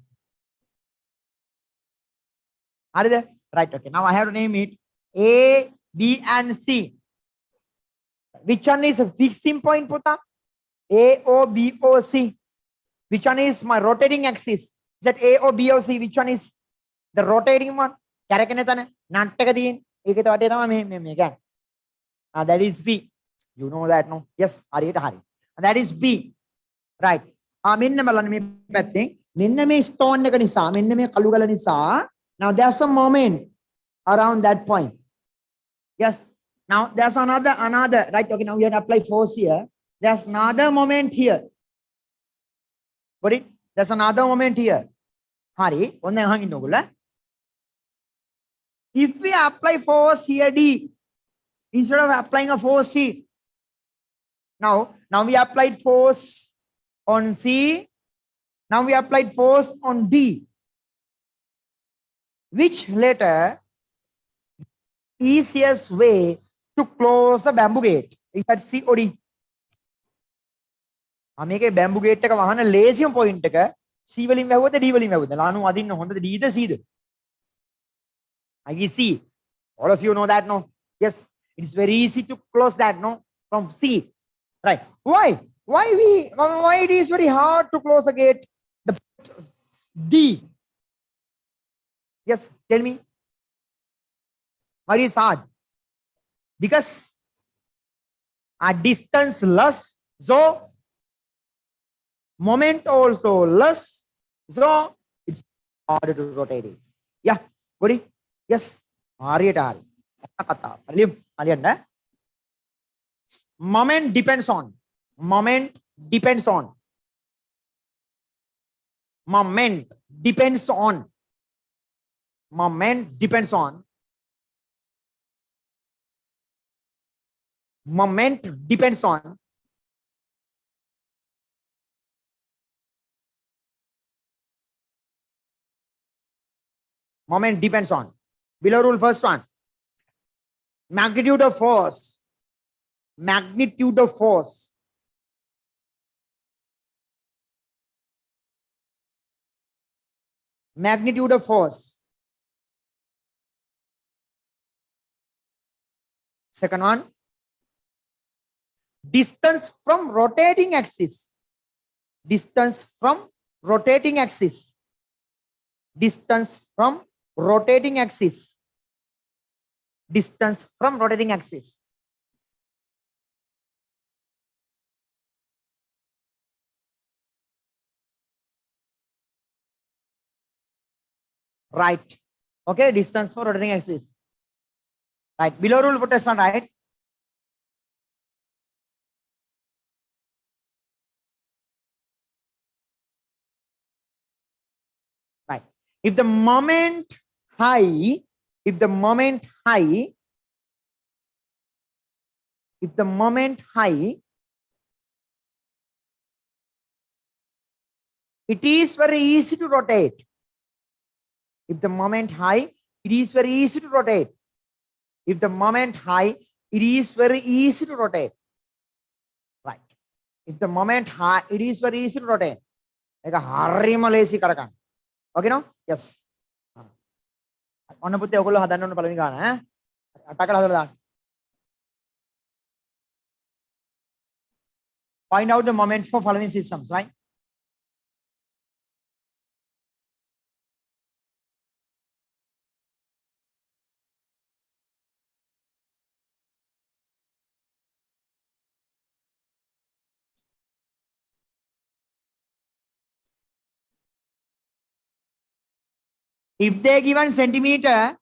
හරිද? right, okay. Now I have to name it A, B and C. Which one is a fixing point, Puta? A, O, B, O, C. Which one is my rotating axis? Is that A, O, B, O, C? Which one is the rotating one? Karakene tane nut එක තියෙන. ඒකේ වටේ තමයි මේ ගන්න. That is B. You know that, no? Yes, හරියට හරි. That is B. Right. මෙන්න බලන්න මේ පැත්තෙන් මෙන්න මේ stone එක නිසා මෙන්න මේ කළු ගල නිසා now there's a moment around that point. Yes. Now there's another right. Okay, now we have to apply force here. There's another moment here. Got it? There's another moment here. Hari, one hanging nogula. If we apply force here D instead of applying a force C. Now we applied force on C Now we applied force on D. Which letter easiest way to close a bamboo gate? Is that C or D? මේකේ bamboo gate එක වහන ලේසියම point එක C වලින් වැහුවද D වලින් වැහුවද? ලානු අදින්න හොඳද D the C the? I see. All of you know that, no? Yes, it is very easy to close that, no? From C, right? Why? Why it is very hard to close a gate? The D. Yes, tell me. Why it is hard? Because a distance less, so moment also less, so it's harder to rotate it. Yeah, good. Yes, හරියට හරි. කතාව. හරියන්න. Moment depends on. Moment depends on. Moment depends on. Moment depends on. Moment depends on. Moment depends on. Below rule, first one. Magnitude of force. Magnitude of force. Magnitude of force. Second one. Distance from rotating axis. Distance from rotating axis. Distance from rotating axis. Distance from rotating axis. Right. Okay, distance for rotating axis. Right. Below rule, put this one, right? Right. If the moment high, if the moment high, if the moment high, it is very easy to rotate. If the moment high, it is very easy to rotate. If the moment high, it is very easy to rotate. Right. If the moment high, it is very easy to rotate. Like a harima lazy karakan. Okay, no? Yes. ඔන්න පුතේ ඔයගොල්ලෝ හදන්න ඕන පළවෙනි ගාන ඈ. අටකල හදලා දාන්න. Find out the moment for following systems, right? If they given centimeter,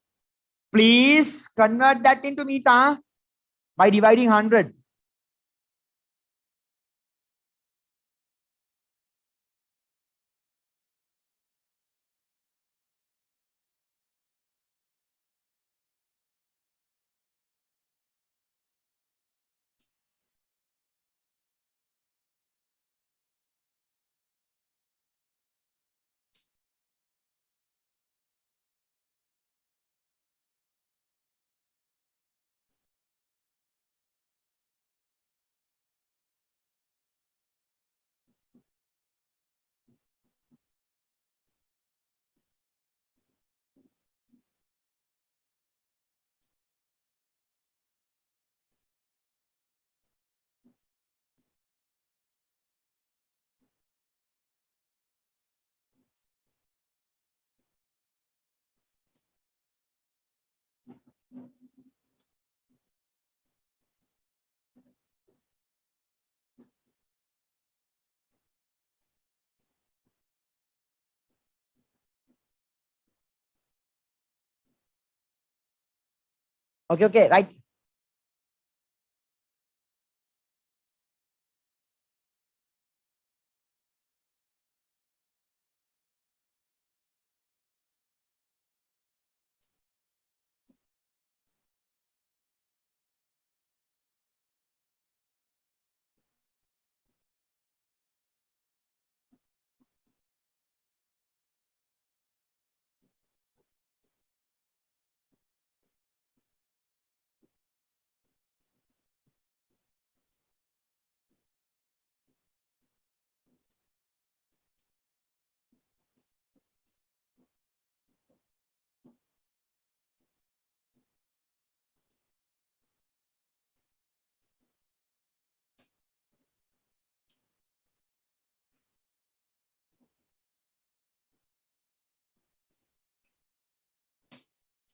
please convert that into meter by dividing 100. Okay, right.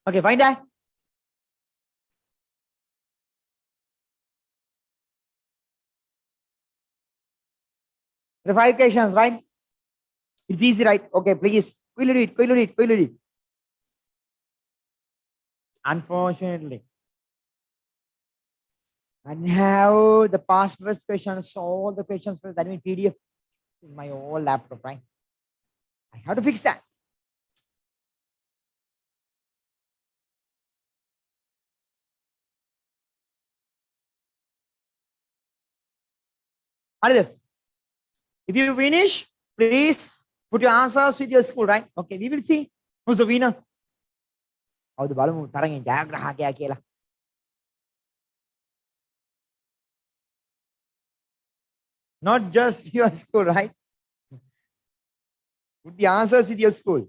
Okay, find that. The 5 questions, right? It's easy, right? Okay, please. Quickly read, quickly read, quickly read. Unfortunately, I have the past first questions, all the questions for that in PDF in my old laptop, right? I have to fix that. Adil, if you finish, please put your answers with your school, right? Okay, we will see who's the winner. හවුද බලමු තරගෙන් ජයග්‍රාහකයා කියලා. Not just your school, right? Put the answers with your school.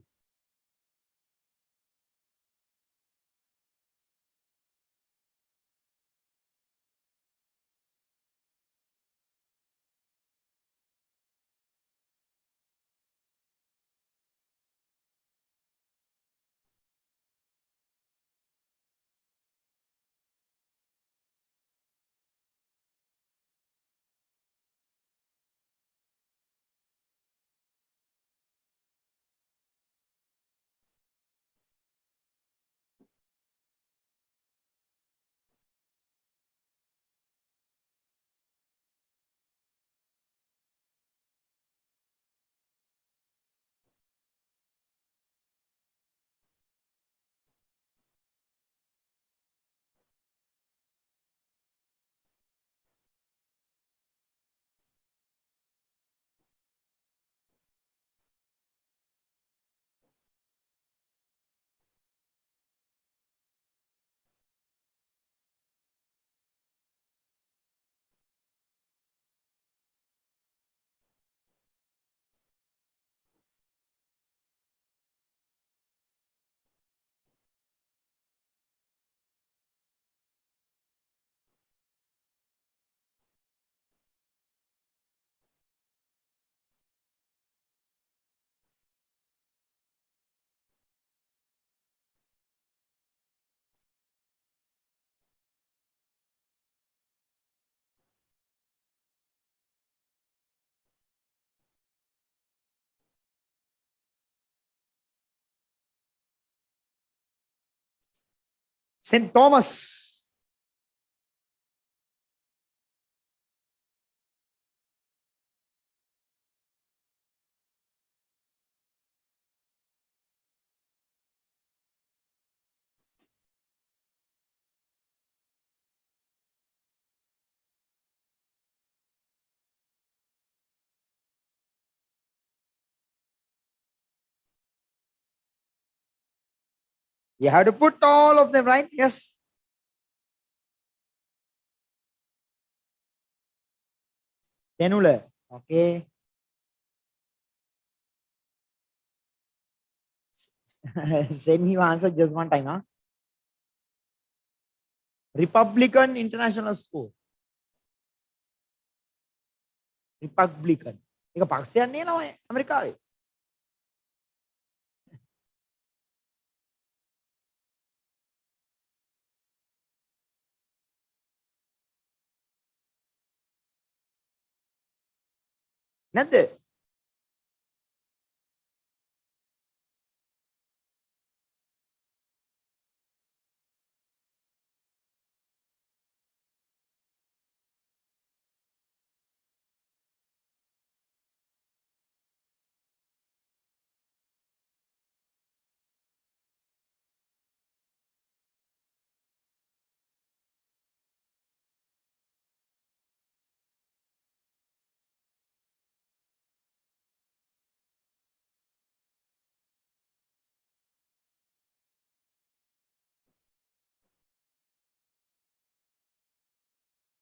St. Thomas. You have to put all of them, right? Yes. Tenula. Okay. Send me your answer just one time, huh? Republican International School. Republican. ඒක පක්ෂයක් නේනවා ඇමරිකාවේ. නැද්ද?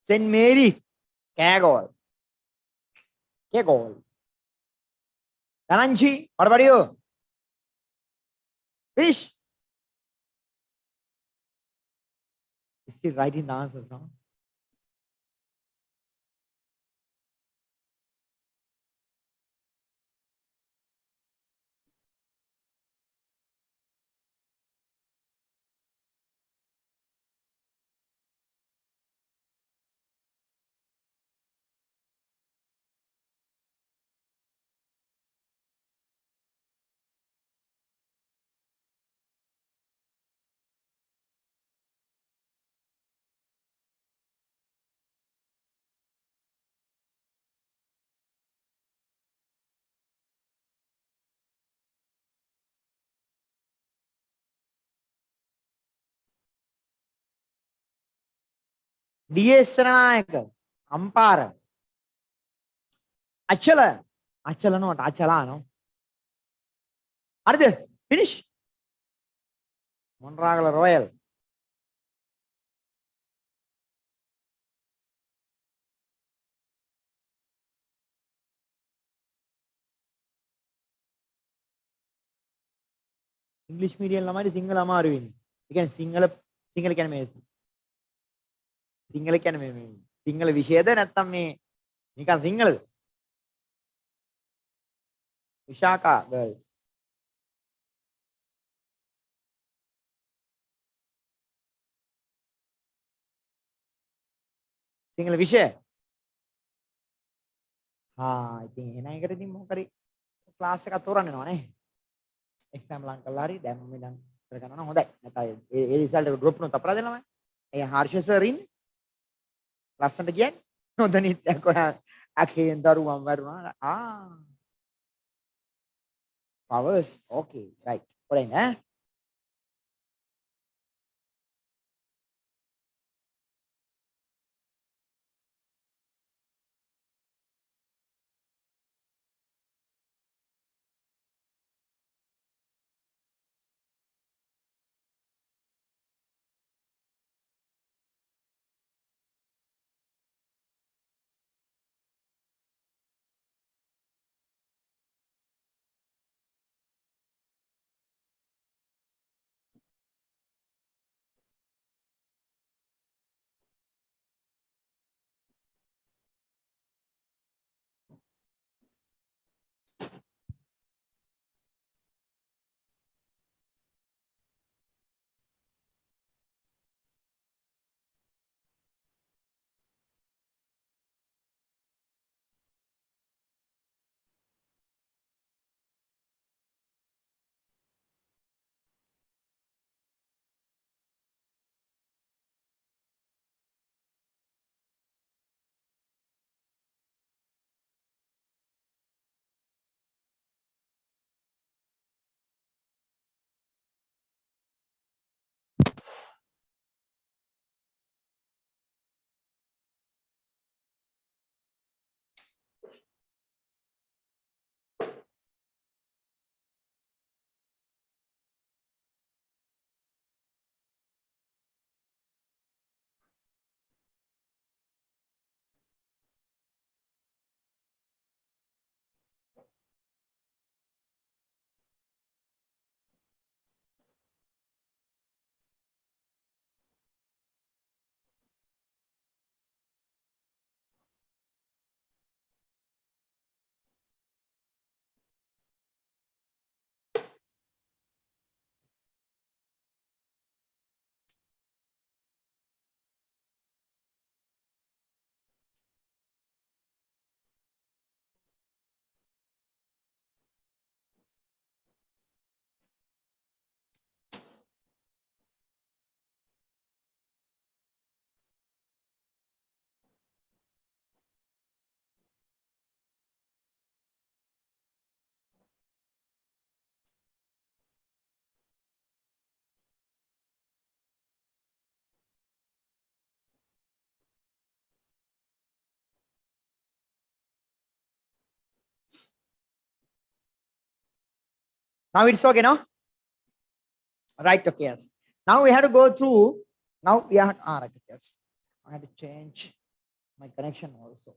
St. Mary's. Kagol. Kagol. Dananchi, what about you? Finish. Still writing the answers now. DS Senanayaka, Ampara, Achala, Achala not Achalano. Are they? Finish. Monragala Royal. English medium lamari single amaru. Again, single can make single can make single Visheda Natame. Nika single Vishaka girls. Single Vishay. Ah, I think I get it in Mokari class එක තෝරන්න ඕනේ නේ. Exam ලං කළා හරි දැන් මම ඉඳන් කරගන්න ඕන හොඳයි. නැත්නම් ඒ රිසල්ට් එක ඩ්‍රොප් වුණොත් අපරාධ ළමයි. ඒ හර්ෂ සර් ඉන්නේ. ලස්සනට කියන්නේ. හොඳනිත් දැන් ඔයා අකේන් දරුවම් වරුණා. Powers. Okay, right. Alright, eh? Now it's okay, no? Right, okay, yes. Now we have to go through. Now we have right, okay, yes. I have to change my connection also.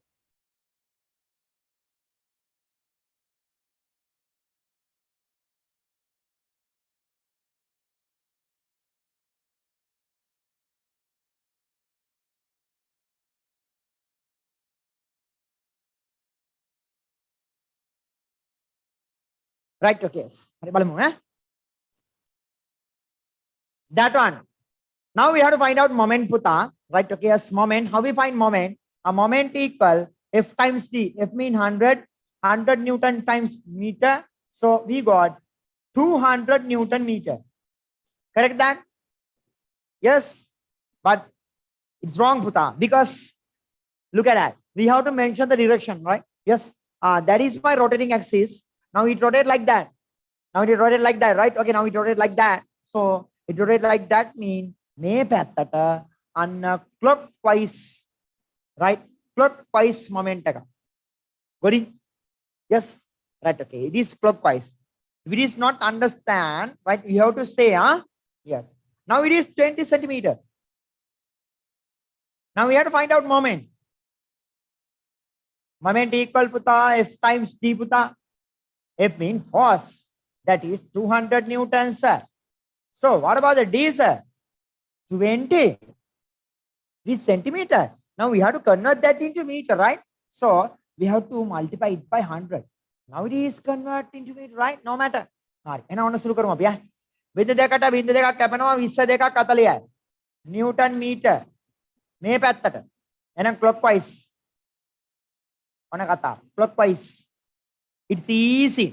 Right, okay, yes. That one. Now we have to find out moment, Puta. Right, okay, yes, moment. How we find moment? A moment equal F times D. F mean 100 Newton times meter. So we got 200 Newton meter. Correct that? Yes. But it's wrong, Puta. Because look at that. We have to mention the direction, right? Yes. That is my rotating axis. Now it rotate like that. Now it rotate like that, right? Okay, now it rotate like that. So it rotate like that mean මේ පැත්තට අන්න clockwise, right? Clockwise moment එක. Got it? Yes. Right. Okay. It is clockwise. If it is not understand, right? We have to say, yes. Now it is 20 centimeter. Now we have to find out moment. Moment equal puta F times D puta. F means force. That is 200 newtons, sir. So what about the D, sir? 20. This centimeter. Now we have to convert that into meter, right? So we have to multiply it by 100. Now it is convert into meter, right? No matter. හරි. එහෙනම් ඔන්න සුළු කරමු අපි. බින්දු දෙකට බින්දු දෙකක් කැපෙනවා 22ක් 40යි. Newton metre. මේ පැත්තට. එහෙනම් clockwise. ඔන්න කතා. Clockwise. It's easy.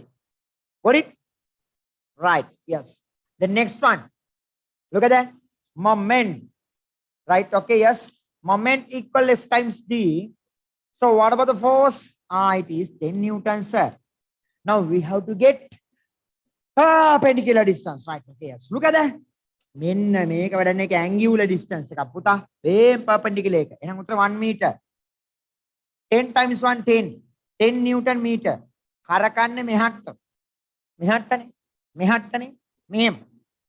Got it? Right. Yes. The next one. Look at that. Moment. Right. Okay. Yes. Moment equal F times D. So what about the force? It is 10 newtons, sir. Now we have to get perpendicular distance. Right. Okay. Yes. Look at that. මෙන්න මේක වැඩන්නේ එක angular distance එකක් පුතා. same perpendicular එක. එහෙනම් උත්තර 1 meter. 10 times 1 10. 10 newton meter. කරකන්නේ මෙහාට. මෙහාටනේ. මෙහාටනේ. මෙහෙම.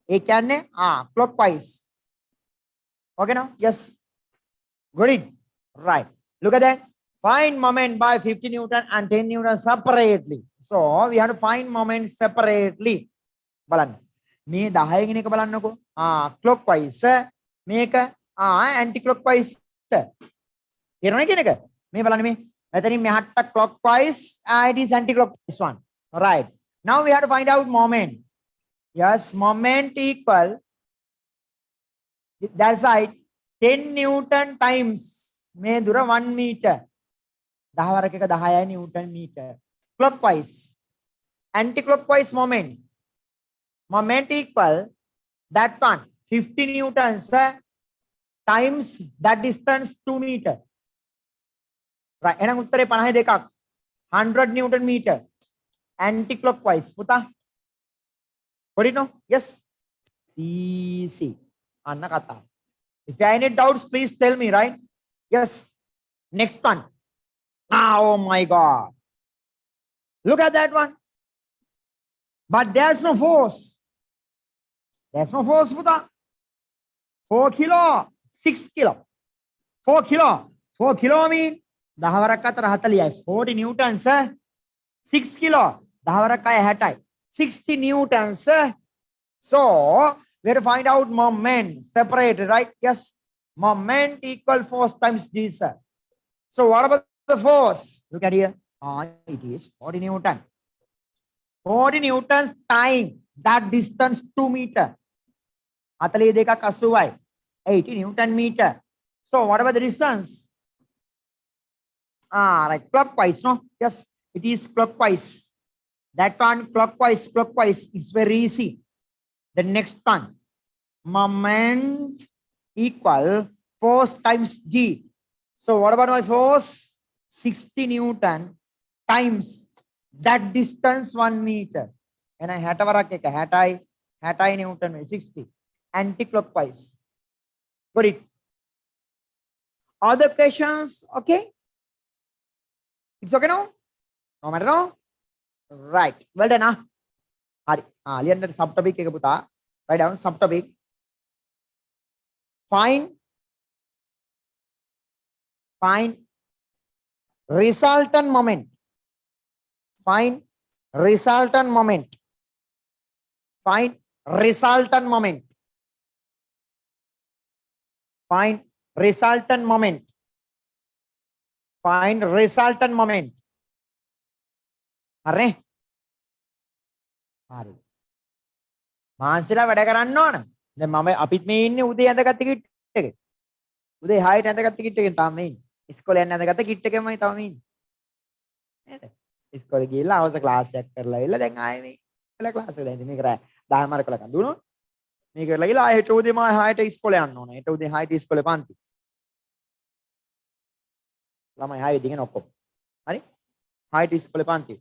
ඒ කියන්නේ clockwise. Okay now? Yes. Got it? Right. Look at that. Find moment by 50 newton and 10 newton separately. So we have to find moment separately. බලන්න. මේ 10 ගෙන එක බලන්නකෝ. clockwise. මේක anti clockwise. තේරෙනවද කියන එක? මේ බලන්න මේ. එතනින් මෙහාට clockwise, it is anti clockwise one. Right. Now we have to find out moment. Yes, moment equal, that's right, 10 newton times මේ දුර 1 meter. 10 වරක එක 10යි newton meter. Clockwise. Anti clockwise moment. Moment equal that one 50 newtons times that distance 2 meter. Right. එහෙනම් උත්තරේ 52ක්. 100 newton meter. Anti clockwise. පුතා. Got it no? Yes. Easy. Anna kata. If you have any doubts, please tell me, right? Yes. Next one. Oh my God. Look at that one. But there's no force. There's no force, puta. 4 kilo, 6 kilo. 4 kilo. 4 kilo mean 10 වරක් 4 40යි. 40 newtons, 6 kilo. 10 වරක් 6 60යි. 60 newtons. So we have to find out moment separated, right? Yes. Moment equal force times d, sir. So what about the force? Look at here. It is 40 newton. 40 newtons time that distance 2 meter. 42ක් 80යි. 80 newton meter. So what about the distance? Right. Clockwise, no? Yes. It is clockwise. That one clockwise, clockwise. It's very easy. The next one. Moment equal force times G. So what about my force? 60 newton times that distance 1 meter. And I had a 60 newton 60. Anti-clockwise. Got it? Other questions? Okay? It's okay now? No matter now? Right. Well done, Hari. Lian the subtopic එක පුතා. Write down subtopic. Find resultant moment. Find resultant moment. Find resultant moment. Find resultant moment. Find resultant moment. හරි. හරි. මාන්සිලා වැඩ කරන්න ඕන. දැන් මම අපිත් මේ ඉන්නේ උදේ ඇඳගත්ත කිට් එකේ. උදේ 6ට ඇඳගත්ත කිට් එකෙන් තමයි මේ ඉන්නේ. ඉස්කෝලේ යන්න ඇඳගත්ත කිට් එකෙන්මයි තමයි ඉන්නේ. නේද? ඉස්කෝලේ ගිහලා අවස ක්ලාස් එකක් කරලා ඉල්ල දැන් ආයේ මේ කළ ක්ලාස් එක දැන් මේක රෑ 10 මාර කළා කඳුනෝ. මේක කරලා ගිහලා ආයේ හෙට උදේ මම 6ට ඉස්කෝලේ යන්න ඕන. හෙට උදේ 6ට ඉස්කෝලේ පන්ති. ළමයි 6 වෙදිගෙන ඔක්කොම. හරි? 6ට ඉස්කෝලේ පන්ති.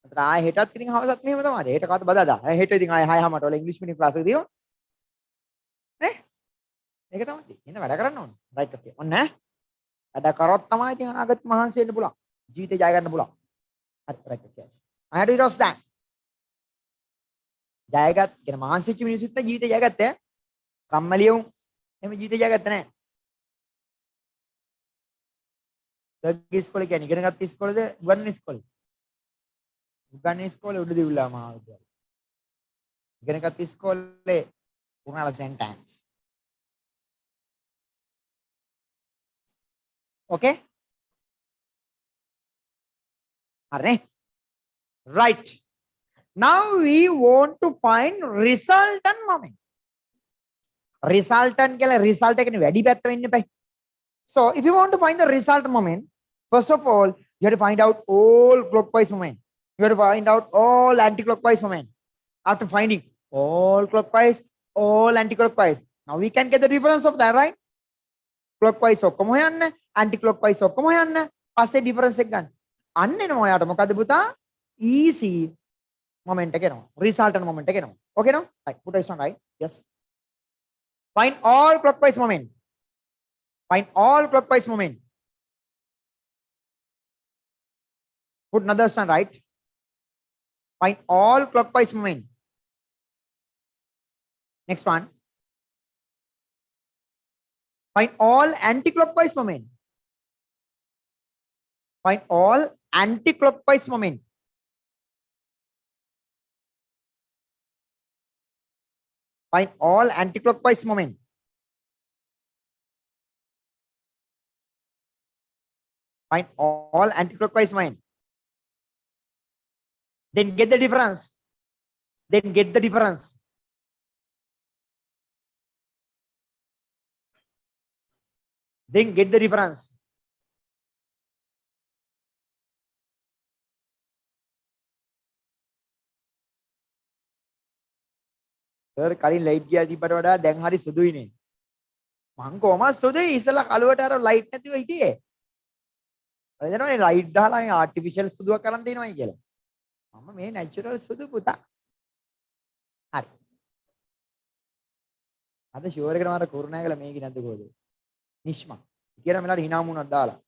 අතට ආයෙ හෙටත් ඉතින් හවසත් මෙහෙම තමයි. හෙට කවද බදාදා. හෙට ඉතින් ආයෙ 6:00ට වල ඉංග්‍රීසි මීඩියම් ක්ලාස් එක දිනවා. නේ? ඒක තමයි. එන්න වැඩ කරන්න ඕනේ. රයිට් ඔකේ. ඔන්න වැඩ කරොත් තමයි ඉතින් අනාගත මහන්සි වෙන්න පුළුවන්. ජීවිතේ ජය ගන්න පුළුවන්. හරි right okay. I had to cross that. ජයගත් කියන මහන්සිච්ච මිනිස්සුත් ජීවිතේ ජයගත්තේ. කම්මැලියුම් එහෙම ජීවිතේ ජයගත්තේ නැහැ. ගිහි ඉස්කෝලේ කියන්නේ ඉගෙනගත්ත ඉස්කෝලේද උගන්වන ඉස්කෝලේ? උගන්වන ඉස්කෝලේ උඩ දිවුල්ලා මහාවිද්‍යාලය. ඉගෙනගත්ත ඉස්කෝලේ උනාලා sentence. Okay? Hare. Right. Now we want to find resultant moment. Resultant කියලා result එකනේ වැඩි පැත්ත වෙන්න එපා. So if you want to find the resultant moment, first of all, you have to find out all clockwise moment. You have to find out all anti-clockwise moment. After finding all clockwise, all anti-clockwise. Now we can get the difference of that, right? Clockwise ඔක්කොම හොයන්න, anti-clockwise ඔක්කොම හොයන්න, පස්සේ difference එක ගන්න. අන්න එනවා ඔයාට මොකද පුතා? easy moment එක එනවා. resultant moment එක එනවා. Okay no? Right. Put this one right. Yes. Find all clockwise moment. Find all clockwise moment. Put another one right. Find all clockwise moment. Next one. Find all anti-clockwise moment. Find all anti-clockwise moment. Find all anti-clockwise moment. Find all anti-clockwise moment. Then get the difference. Then get the difference. Then get the difference. Sir කලින් light ගියා තිබ්බට වඩා දැන් හරි සුදුයිනේ. මං කොහමද සුදුයි ඉස්සලා කලුවට අර ලයිට් නැතිව හිටියේ. ඔය දන්නවනේ ලයිට් දාලා මේ ආටිෆිෂල් සුදුවක් කරන් දෙනවයි කියලා. මම මේ නැචරල් සුදු පුතා. හරි. අද ෂුවර් එකට මාර කුරුණෑගල මේකේ නැද්ද කොහෙද? නිෂ්මා. කියලා මෙලාට hina මුණක් දාලා.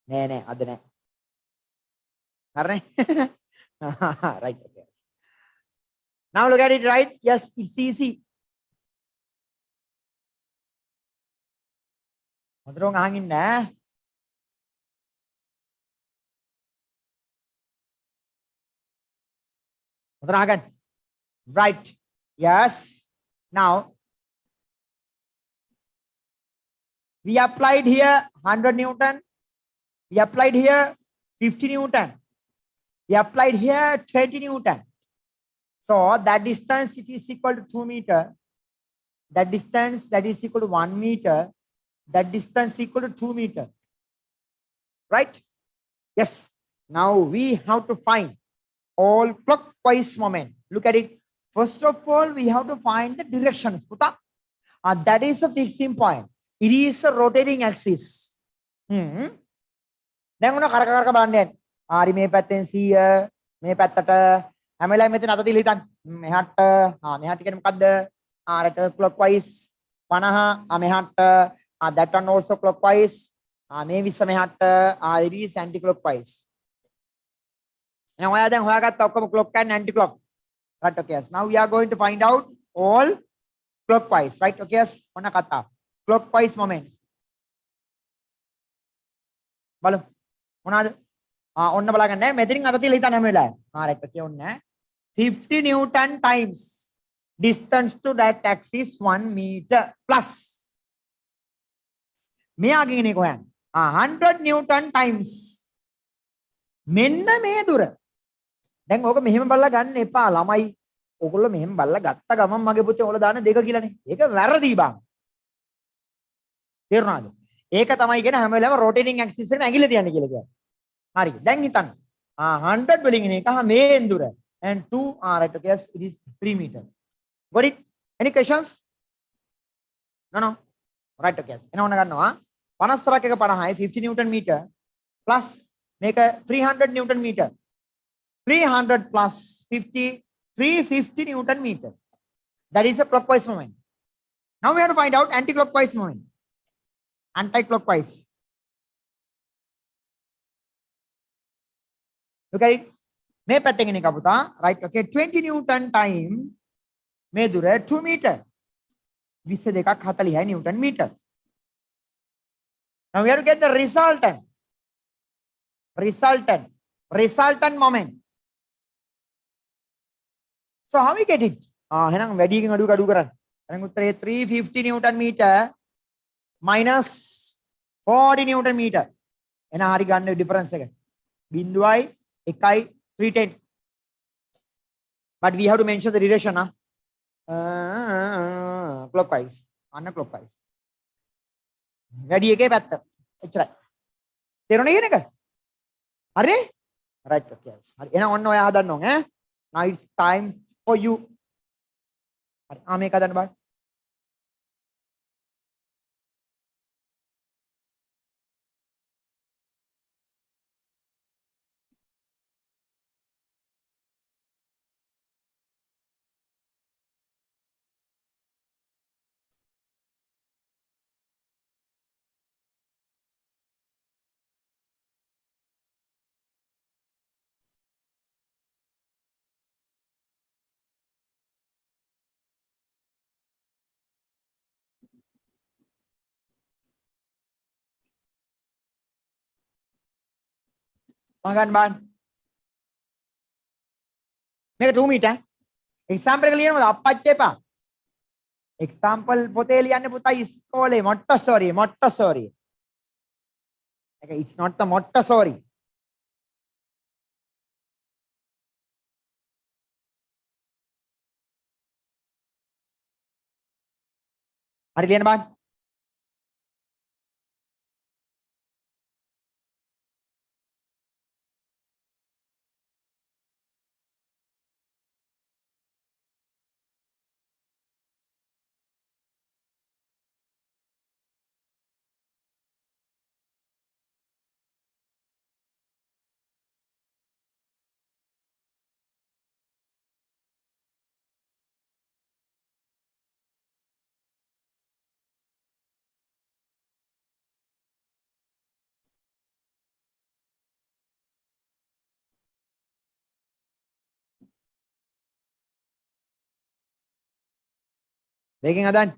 නෑ නෑ අද නෑ. හරිනේ? right okay. Now look at it right. Yes, it's easy. හොඳටම අහන් ඉන්න ඈ. හොඳට අහගන්න. Right. Yes. Now we applied here 100 Newton. We applied here 50 Newton. We applied here 20 Newton. So that distance it is equal to 2 meter. That distance that is equal to 1 meter. That distance equal to 2 meter. Right? Yes. Now we have to find all clockwise moment. Look at it. First of all, we have to find the direction. That is a fixing point. It is a rotating axis. දැන් උන කරක බලන්න යන්න. හරි මේ පැත්තෙන් 100 මේ පැත්තට හැම වෙලාවෙම මෙතන අත තියලා හිටන්. මෙහාට මෙහාට කියන්නේ මොකද්ද? රට clockwise 50 මෙහාට that one also clockwise මේ 20 මෙහාට it is anti clockwise. එහෙනම් ඔයා දැන් හොයාගත්ත ඔක්කොම clock and anti clock. Right okay. Now we are going to find out all clockwise. Right okay. ඔන්න කතා. Clockwise moments. බලමු. මොනවාද? ඔන්න බලගන්න මෙතනින් අත තියලා හිටන් හැම වෙලාවෙම. right okay ඔන්න 50 Newton times distance to that axis 1 meter plus. මෙයාගෙන් එන්නේ කොහෙන්ද? 100 Newton times මෙන්න මේ දුර. දැන් ඕක මෙහෙම බලලා ගන්න එපා ළමයි. ඔයගොල්ලෝ මෙහෙම බලලා ගත්ත ගමන් මගේ පුතේ ඔයාලා දාන 2 කියලානේ. ඒක වැරදි බං. තේරුණාද? ඒක තමයි කියන්නේ හැම වෙලාවෙම rotating axis එකට ඇඟිල්ල තියන්න කියලා කියන්නේ. හරි. දැන් හිතන්න. 100 වලින් එන එක මේෙන් දුර. And 2 right okay. Yes, it is 3 meter. Got it? Any questions? No. Right okay. එන ඕන ගන්නවා 53 එක 50යි 50 Newton meter plus මේක 300 Newton meter. 300 plus 50 350 Newton meter. That is a clockwise moment. Now we have to find out anti-clockwise moment. Anti-clockwise. Look at it. මේ පැත්තෙන් එන එක පුතා. Right. Okay. 20 Newton time මේ දුර 2 meter. 22ක් 40යි Newton meter. Now we have to get the resultant. Resultant moment. So how we get it? එහෙනම් වැඩි එකකින් අඩු කරන්න. එහෙනම් උත්තරේ 350 Newton meter minus 40 Newton meter. එහෙනම් හරි ගන්න difference එක. 0.1 310. But we have to mention the direction. Clockwise. Anti-clockwise. වැඩි එකේ පැත්ත. එච්චරයි. තේරුණේ කියන එක? හරි? Right. Okay. හරි. එහෙනම් ඔන්න ඔයා හදන්න ඕන ඈ. Now it's time for you. හරි. මේක හදන්න බලන්න. මගන් බලන්න. මේක 2 meter. එක්සැම්පල් එක ලියනවද අප්පච්චි එපා. එක්සැම්පල් පොතේ ලියන්න පුතා ඉස්කෝලේ මොට්ටසෝරි. Okay, it's not the Montessori. හරි ලියන්න බලන්න. මේකෙන් හදන්න.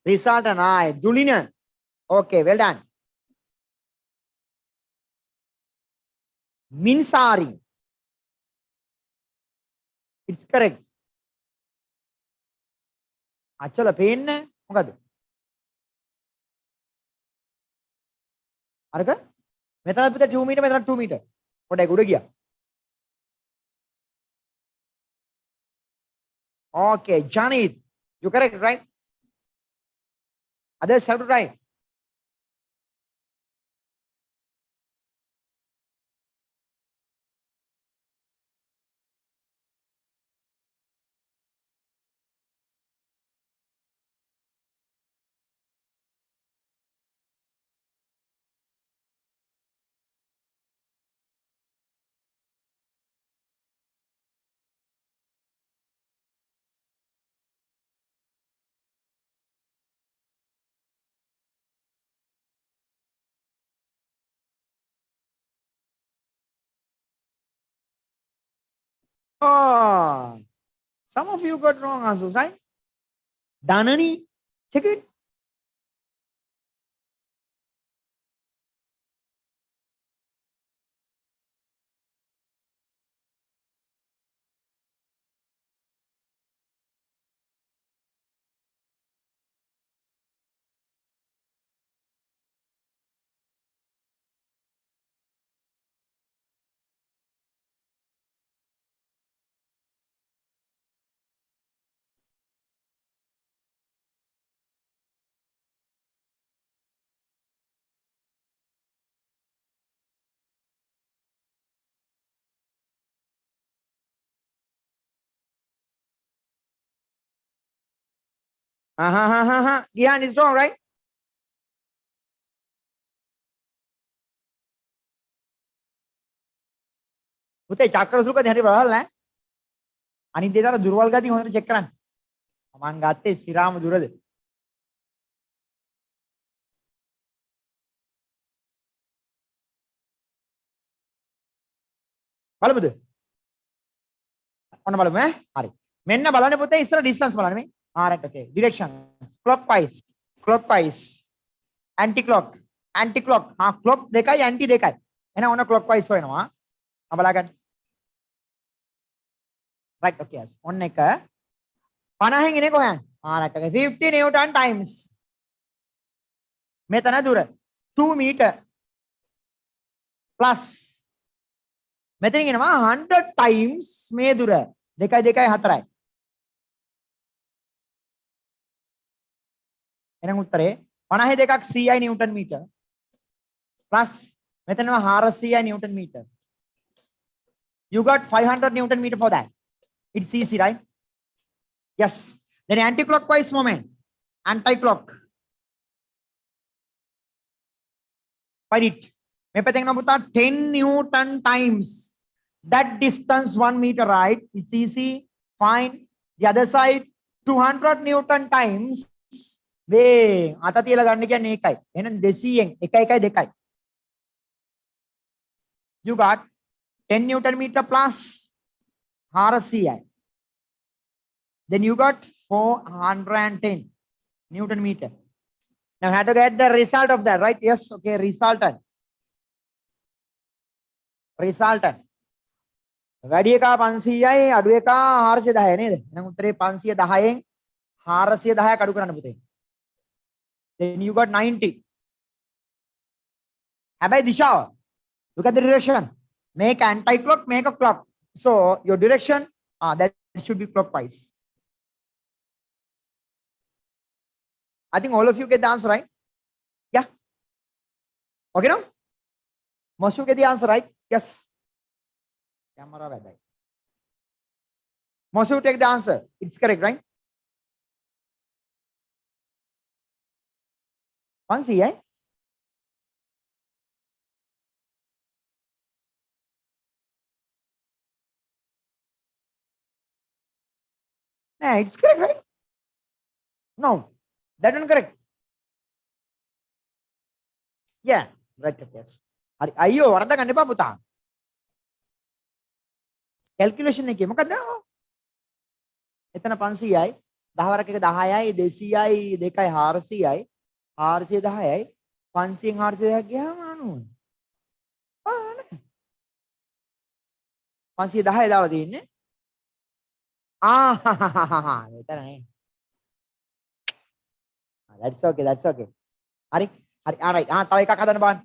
Result and I. Dulina. Okay, well done. Minsari. It's correct. Actually, pain. Mogadu. Arka? Method with 2 meter, method 2 meter. What I good here. Okay, Janit. You correct, right? Others have to try. Oh, some of you got wrong answers, right? Danani, check it. Gihan is wrong, right? පුතේ චක්‍ර සුකදී හරි බලන්න ඈ. අනිත් දේ තමයි දුර්වල ගතිය හොඳට චෙක් කරන්න. මම ගත්තේ සිරාම දුරද? බලමුද? ඔන්න බලමු ඈ. හරි. මෙන්න බලන්න පුතේ ඉස්සර distance බලන්න මේ. right, okay. Directions. Clockwise. Clockwise. Anti-clock. Anti-clock. clock දෙකයි anti දෙකයි. එහෙනම් ඔන්න clockwise වෙනවා. බලගන්න. right, okay. yes. ඔන්න එක 50න් ඉන්නේ කොහෙන්? right, okay. 50 newton times. මෙතන දුර 2 meter plus මෙතනින් එනවා 100 times මේ දුර 2 4යි. එහෙනම් උත්තරේ 52ක් 100යි නිව්ටන් මීටර plus මෙතනම 400යි Newton metre. You got 500 Newton meter for that. It's easy, right? Yes. Then anti-clockwise moment. Anti-clock. Find it. मैं पता है ना 10 Newton times that distance 1 meter, right? It's easy. Fine. The other side 200 Newton times. वे आता तिला गणने क्या नहीं काय. है ना देसी यंग. एक 2. You got 10 Newton meter plus RCI. Then you got 410 Newton meter. Now I have to get the result of that, right? Yes, okay, resultant. Resultant. වැඩි එක 500යි අඩු එක 410යි නේද? එහෙනම් උත්තරේ 510න් 410ක් අඩු කරන්න පුතේ. Then you got 90. හැබැයි දිශාව. Look at the direction. Make anti-clock, make a clock. So your direction, that should be clockwise. I think all of you get the answer, right? Yeah. Okay, no? Most of you get the answer, right? Yes. Camera bad. Most of you take the answer. It's correct, right? One see, eh? Yeah, it's correct, right? No, that isn't correct. Yeah, right, yes. අයියෝ වරද ගන්න එපා පුතා. Calculation එකේ මොකද? එතන 500යි 10 වරක එක 10යි 200යි 2යි 400යි 410යි 500න් 410ක් ගියාම 90. 510යි දාලා තියෙන්නේ. That's okay, that's okay. Hari, alright. තව එකක් හදන්න බලන්න.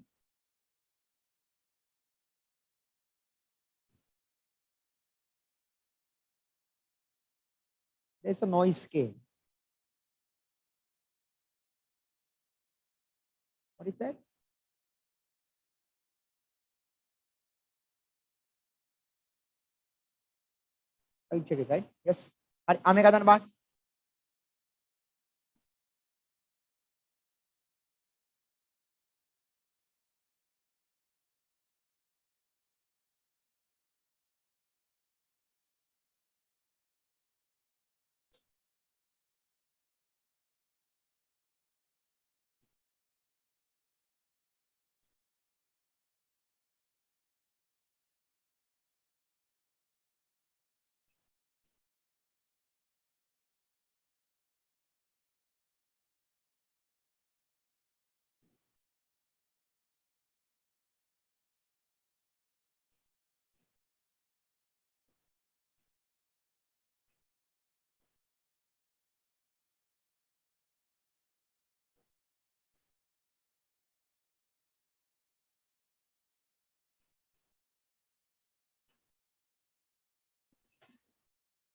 There's a noise scale. What is that? I check it, right? Yes. Hari, ame ka hadන්න බලන්න.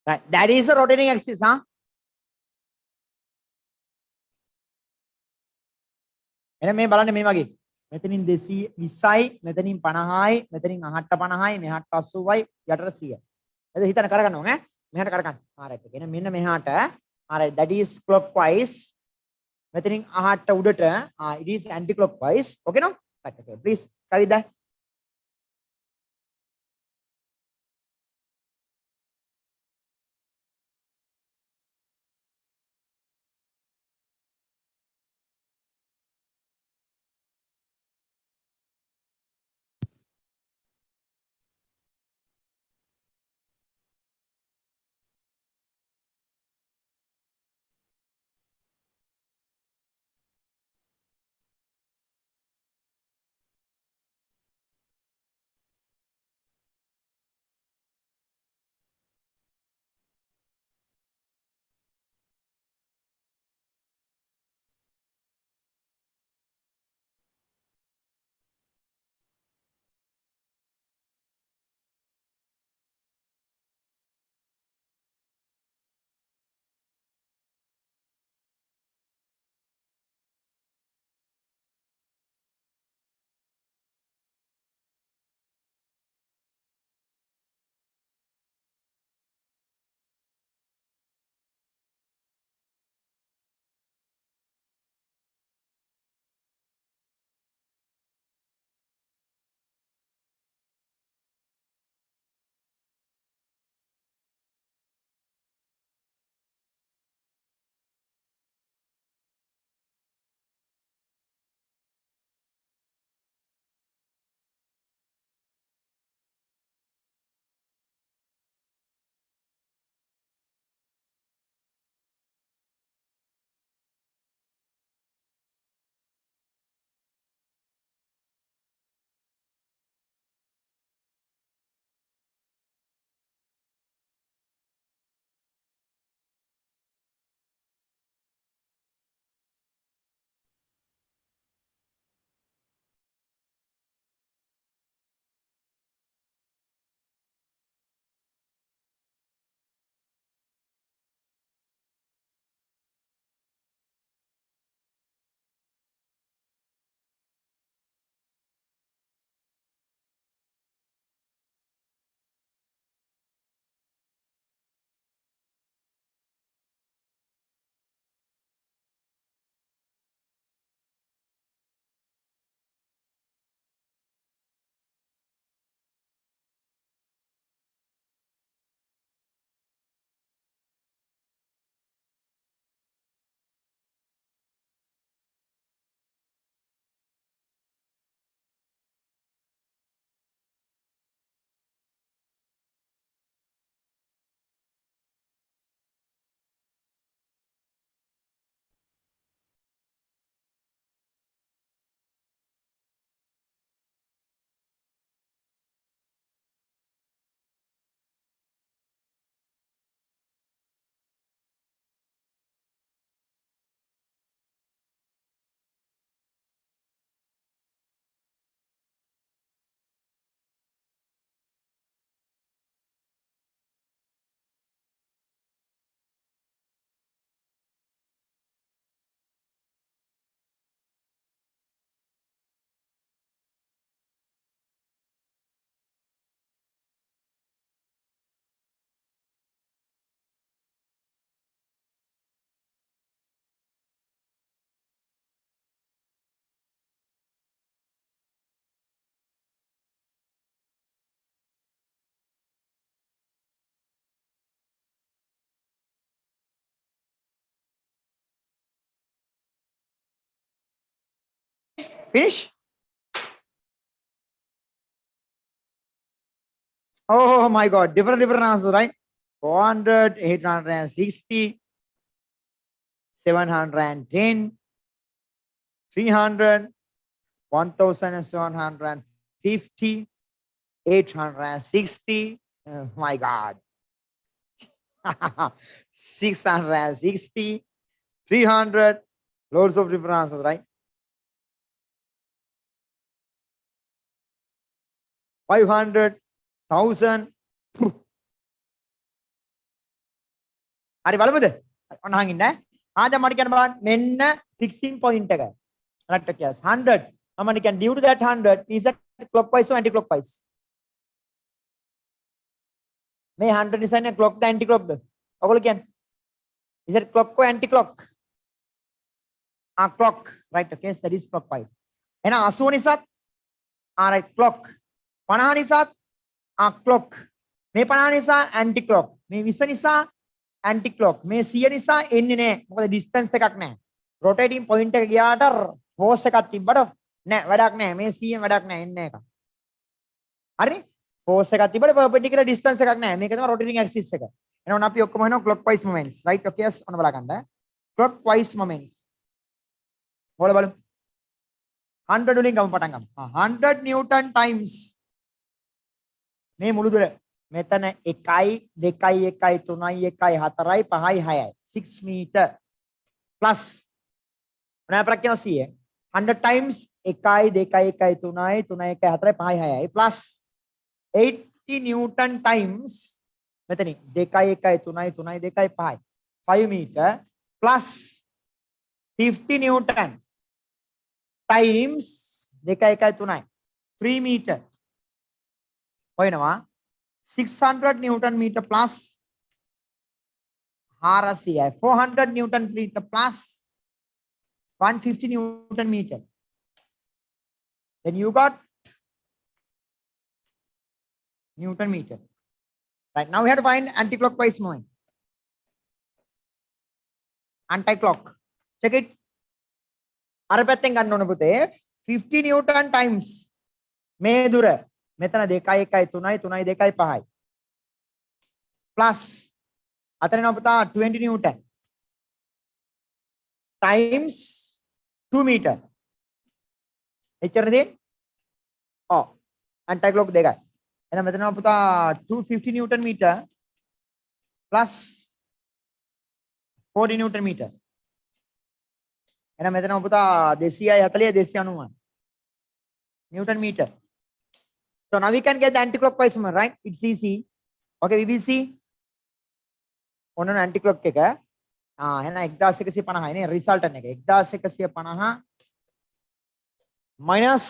Right. That is a rotating axis, huh? එහෙනම් මේ බලන්න මේ වගේ. මෙතනින් 220යි, මෙතනින් 50යි, මෙතනින් 8ට 50යි, මෙහාට 80යි, යටට 100යි. එද හිතන කරගන්න ඕනේ ඈ. මෙහාට කරගන්න. හරියට. එහෙනම් මෙන්න මෙහාට Alright, that is clockwise. මෙතනින් අහට උඩට it is anti clockwise. Okay no? Right, okay. Please try with that. Finish? Oh my God, different answers, right? 400, 860, 710, 300, 1750, 860. Oh my God. 660, 300, loads of different answers, right? 500, 1000. හරි බලමුද? ඔන්න අහන් ඉන්න. ආද මට කියන්න බලන්න මෙන්න fixing point එක. right yes 100. I'm going to due to that 100 is that clockwise or anti-clockwise? මේ 100 නිසා නේ clock ද anti-clock ද? ඔයගොල්ලෝ කියන්නේ Is it clock or anti-clock? Clock. Right, okay, so that is clockwise. And 80 nisat? Right, clock. 50 nisat? Clock. මේ 50 නිසා anti-clock. මේ 20 නිසා anti-clock. මේ 100 නිසා එන්නේ නැහැ. මොකද distance එකක් නැහැ. rotating point එක ගියාට force එකක් තිබ්බට නෑ වැඩක් නෑ. මේ 100 වැඩක් නෑ එන්නේ එක. හරිනේ? force එකක් තිබ්බට perpendicular distance එකක් නෑ. මේක තමයි rotating axis එක. එහෙනම් අපි ඔක්කොම හිනවා clockwise moments. right? okay, yes. ඔන්න බලා ගන්න. clockwise moments. හොල බලමු. 100 වලින් ගමු පටන් ගමු. 100 newton times මේ මුළු දුර මෙතන 1 2 1 3 1 4 5 6යි 6 meter plus මොනවා ප්‍රක්‍රියාව සිය 100 times 1 2 1 3 3 1 4 5 6යි plus 80 newton times මෙතන 2 1 3 3 2 5 5 meter plus 50 newton times 2 1 3 3 meter होयනවා 600 newton meter plus 400 newton meter plus 150 newton meter. Then you got newton meter. Right, now we have to find anti-clockwise moment. Anti-clock. Check it. අර පැත්තෙන් ගන්න ඕන පුතේ 50 newton times මේ දුර මෙතන 2 1 3 3 2 5යි plus අතන එනවා පුතා 20 newton times 2 meter එච්චරද anti clock දෙකයි එහෙනම් මෙතන එනවා පුතා 250 newton meter plus 40 newton meter එහෙනම් මෙතන එනවා පුතා 240 290 newton meter. So now we can get the anti-clockwise moment, right? It's easy. Okay, we will see. On an anti-clock එක එහෙනම් 1150 නේ resultant එක 1150 minus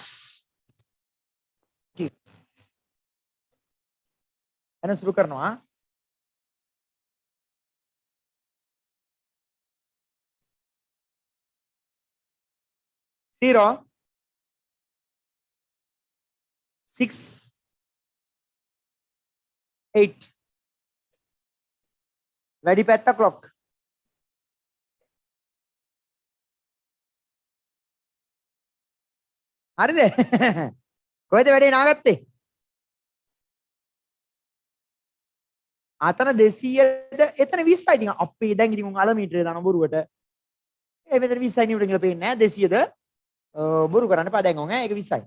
t. එහෙනම් සුරු කරනවා. zero 6 8 වැඩි පැත්ත clock හරිද කොහෙද වැඩේ නාගත්තේ අතන 200ද එතන 20යි ඉතින් අපේ දැන් ඉතින් උන් අල මීටරේ දාන බොරුවට මෙතන 20යි නියුටන් කියලා පේන්නේ නැහැ 200ද බොරු කරන්න එපා දැන් ඕන ඒක 20යි.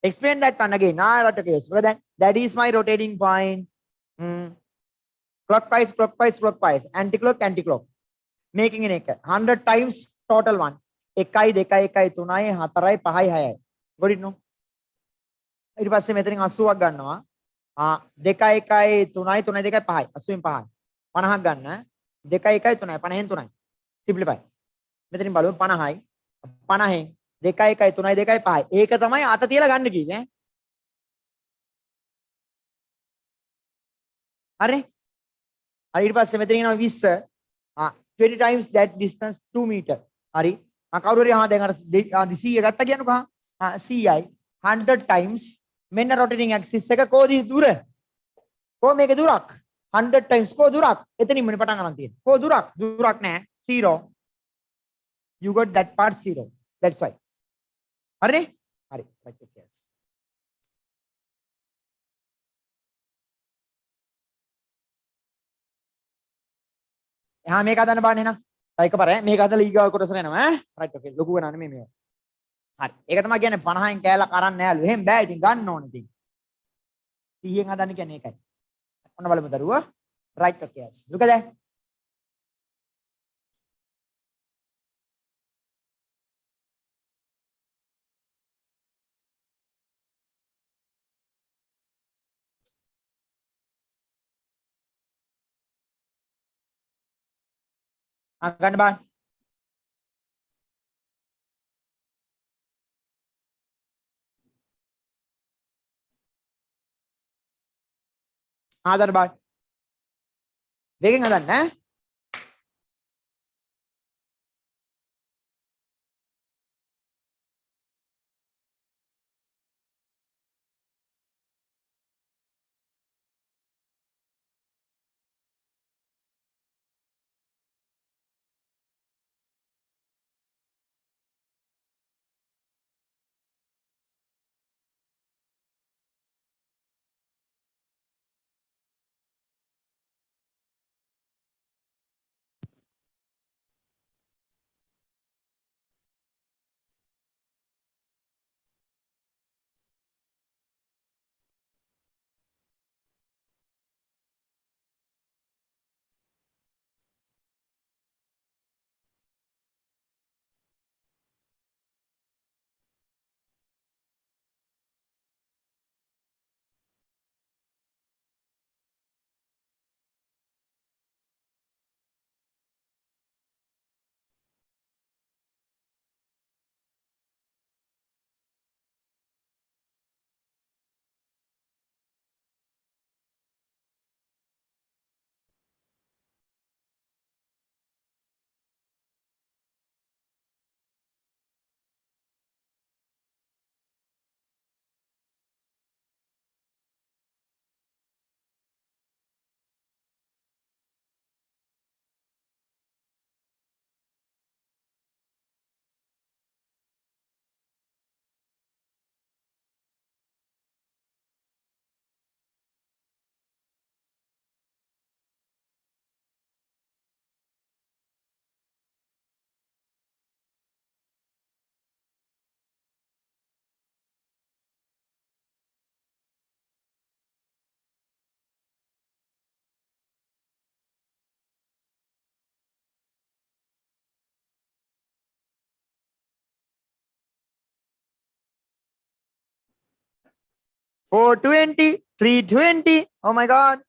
Explain that one again. Okay, so then that is my rotating point. Clockwise, clockwise, clockwise. Anti-clock, anti-clock. Making an 100 times total one. 1 2 1 3 4 5 6යි. Got it no? ඊට පස්සේ මෙතනින් 80ක් ගන්නවා. 2 1 3 3 2 5යි. 80න් 5යි. 50ක් ගන්න. 2 1 3 50න් 3යි. Simplify. මෙතනින් බලමු 50යි. 50න් 2 1 3 2 5යි. ඒක තමයි අත තියලා ගන්න කිව්වේ ඈ. හරි? හරි ඊට පස්සේ මෙතන එනවා 20. 20 times that distance 2 meter. හරි. කවුරු හරි දැන් අර 100 ගත්තා කියන්නකෝ. 100යි 100 times මෙන්න rotating axis එක කොහොද දුර? කොහොම මේකේ දුරක්? 100 times කොහො දුරක්? එතනින්ම පටන් ගන්න තියෙන්නේ. කොහො දුරක්? දුරක් නෑ. 0. You got that part 0. That's why. හරි? හරි. right yes. එහා මේක හදන්න බලන්න එහෙනම්. ඒක පාරයි. මේක හදලා ඊගාව කොටසට එනවා ඈ. right okay. ලොකු ගණන් නෙමෙයි මේක. හරි. ඒක තමයි කියන්නේ 50න් කෑල්ලක් අරන් නෑලු. එහෙම බෑ ඉතින් ගන්න ඕනේ ඉතින්. 100න් හදන්න කියන්නේ ඒකයි. ඔන්න බලමු දරුවා. right okay yes. look at that. ගන්න බලන්න. ආදර බලන්න. වේගෙන් හදන්න ඈ. $420, $320. Oh my God.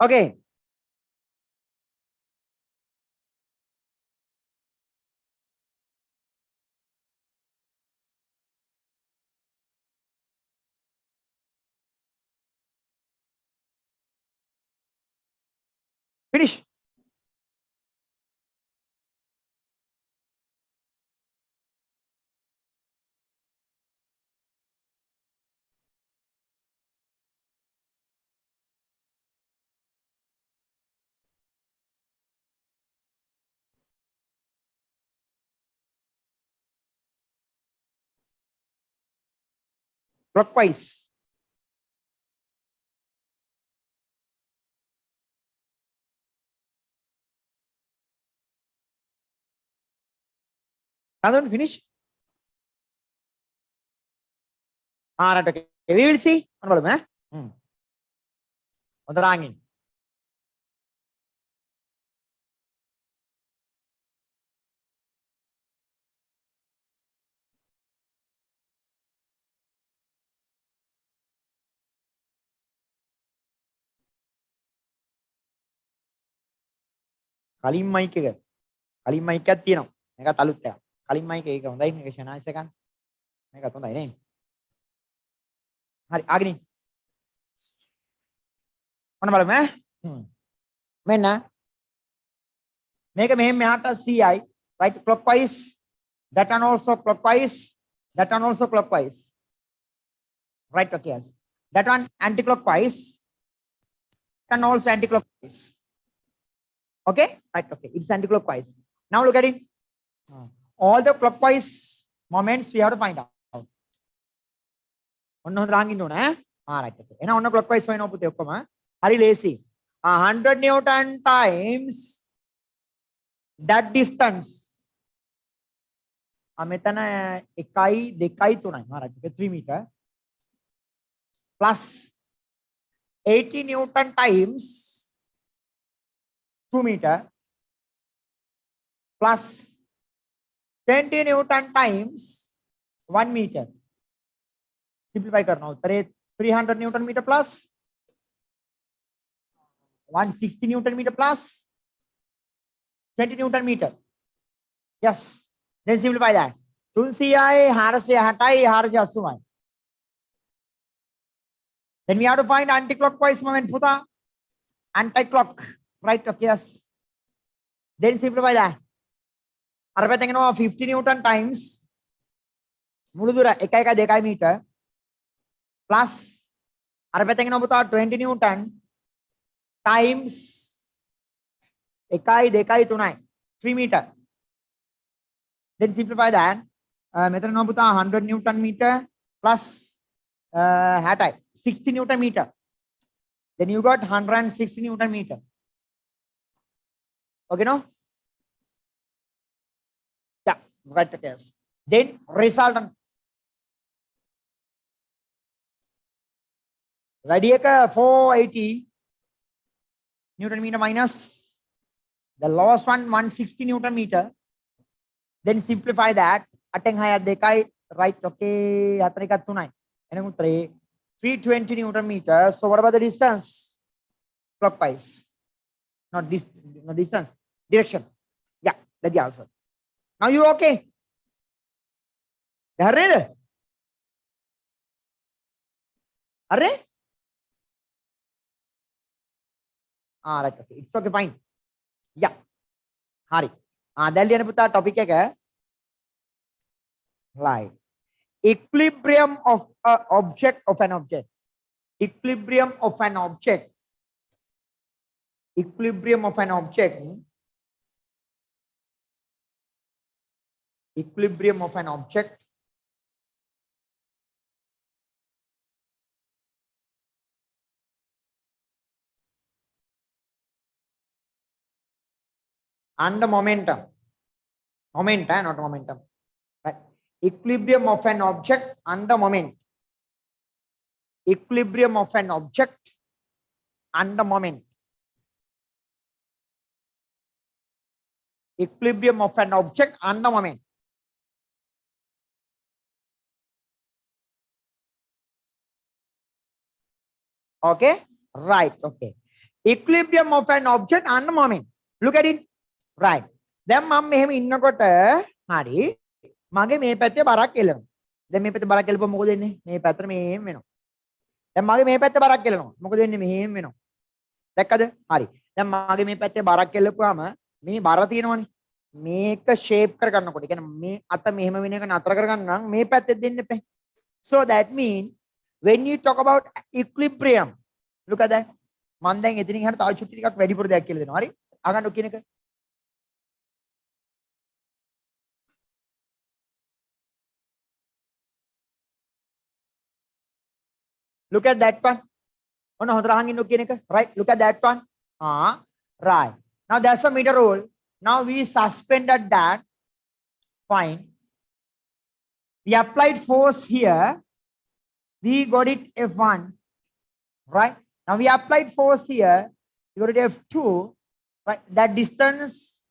Okay. Finish. Clockwise. Another finish. All right, okay. We will see. On the ranging. කලින් මයික් එක කලින් මයික් එකක් තියෙනවා මේකත් අලුත් එකක් කලින් මයික් එක හොඳයි මේක ෂනායිස් එකක් මේකත් හොඳයි නේ හරි ආගෙන ඔන්න බලමු ඈ මෙන්න මේක මෙහෙම මෙහාට CI right clockwise that and also clockwise That one also clockwise. Right, okay, yes. That one anti-clockwise and also anti-clockwise. Okay, right, okay. It's anti-clockwise. Now look at it. All the clockwise moments we have to find out. All right, okay. And on clockwise, so very lazy. 100 Newton times that distance. මෙතන 1යි 2යි 3යි හරියට 3 meter plus 80 Newton times 2 meter plus 20 Newton times 1 meter. Simplify करना उत्तरे 300 Newton meter plus 160 Newton meter plus 20 Newton meter. Yes. Then simplify that. 300යි 460යි 480යි. Then we have to find anti-clockwise moment, puta. Anti-clock. Right, okay, yes. Then simplify that. අර පැත්තෙන් එනවා 50 Newton times මුළු දුර 1.2 meter plus අර පැත්තෙන් එනවා පුතා 20 Newton times 1.2 3යි 3 meter. Then simplify that. මෙතන එනවා පුතා 100 Newton meter plus 60 Newton meter. Then you got 160 Newton meter. Okay, no? Yeah, right, yes. Then resultant. Radiator 480 Newton meter minus the lowest one 160 Newton meter. Then simplify that. Atten 6 2යි right, okay, 4 1 3යි. එනකු 320 Newton meter. So what about the distance? Clockwise. Not this, not distance. Direction. Yeah, that's the answer. Now you okay? හරිද? හරි? right, okay. It's okay, fine. Yeah. හරි. දැන් ලියන්න පුතා topic එක. Right. Equilibrium of an object of an object. Equilibrium of an object. Equilibrium of an object. Equilibrium of an object. Under momentum. Momentum, not momentum. Right. Equilibrium of an object under moment. Equilibrium of an object under moment. Equilibrium of an object under moment. Okay, right, okay. Equilibrium of an object under moment. Look at it. Right. දැන් මම මෙහෙම ඉන්නකොට හරි මගේ මේ පැත්තේ බරක් එල්ලනවා. දැන් මේ පැත්තේ බරක් එල්ලපුවා මොකද වෙන්නේ? මේ පැත්තට මෙහෙම වෙනවා. දැන් මගේ මේ පැත්තේ බරක් එල්ලනවා. මොකද වෙන්නේ? මෙහෙම වෙනවා. දැක්කද? හරි. දැන් මගේ මේ පැත්තේ බරක් එල්ලපුවාම මේ බර තියෙනවනේ. මේක ෂේප් කරගන්නකොට කියන්නේ මේ අත මෙහෙම වෙන එක නතර කරගන්න නම් මේ පැත්තේ දෙන්න එපා. So that means when you talk about equilibrium, look at that. මම දැන් එතනින් එහාට තව චුට්ටි ටිකක් වැඩිපුර දෙයක් කියලා දෙනවා. හරි? අහගන්න කියන එක. Look at that one. Oh no, right? Look at that one. Right. Now that's a meter rule. Now we suspended that. Fine. We applied force here. We got it F1. Right. Now we applied force here. We got it F2. Right. That distance